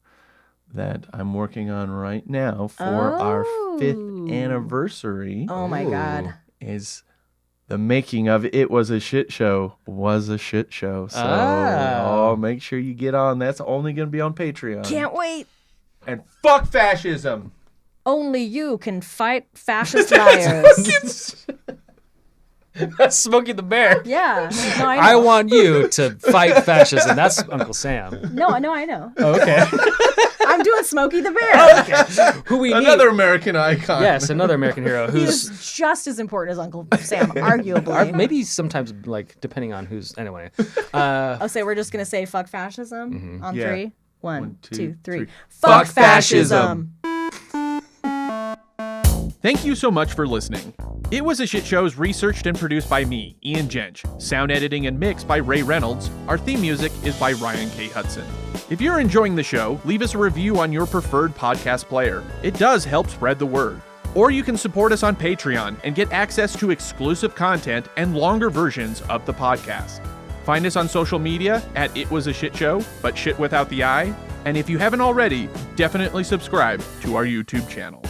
that I'm working on right now for our 5th anniversary. Oh my God. Is the making of It Was a Shit Show was a shit show. So make sure you get on. That's only going to be on Patreon. Can't wait. And fuck fascism. Only you can fight fascist liars. That's Smokey the Bear. Yeah. No, I know. I want you to fight fascism. That's Uncle Sam. No, I know. Oh, okay. I'm doing Smokey the Bear. Who we Another meet. American icon. Yes, another American hero He who's is just as important as Uncle Sam, arguably. maybe sometimes like depending on who's anyway. I'll say we're just going to say fuck fascism on Yeah. 3. 1, 1, 2, 2, 3. 3. Fuck Fuck fascism. Thank you so much for listening. It Was a Shit Show is researched and produced by me, Ian Jench. Sound editing and mix by Ray Reynolds. Our theme music is by Ryan K. Hudson. If you're enjoying the show, leave us a review on your preferred podcast player. It does help spread the word. Or you can support us on Patreon and get access to exclusive content and longer versions of the podcast. Find us on social media at It Was a Shit Show, but shit without the I. And if you haven't already, definitely subscribe to our YouTube channel.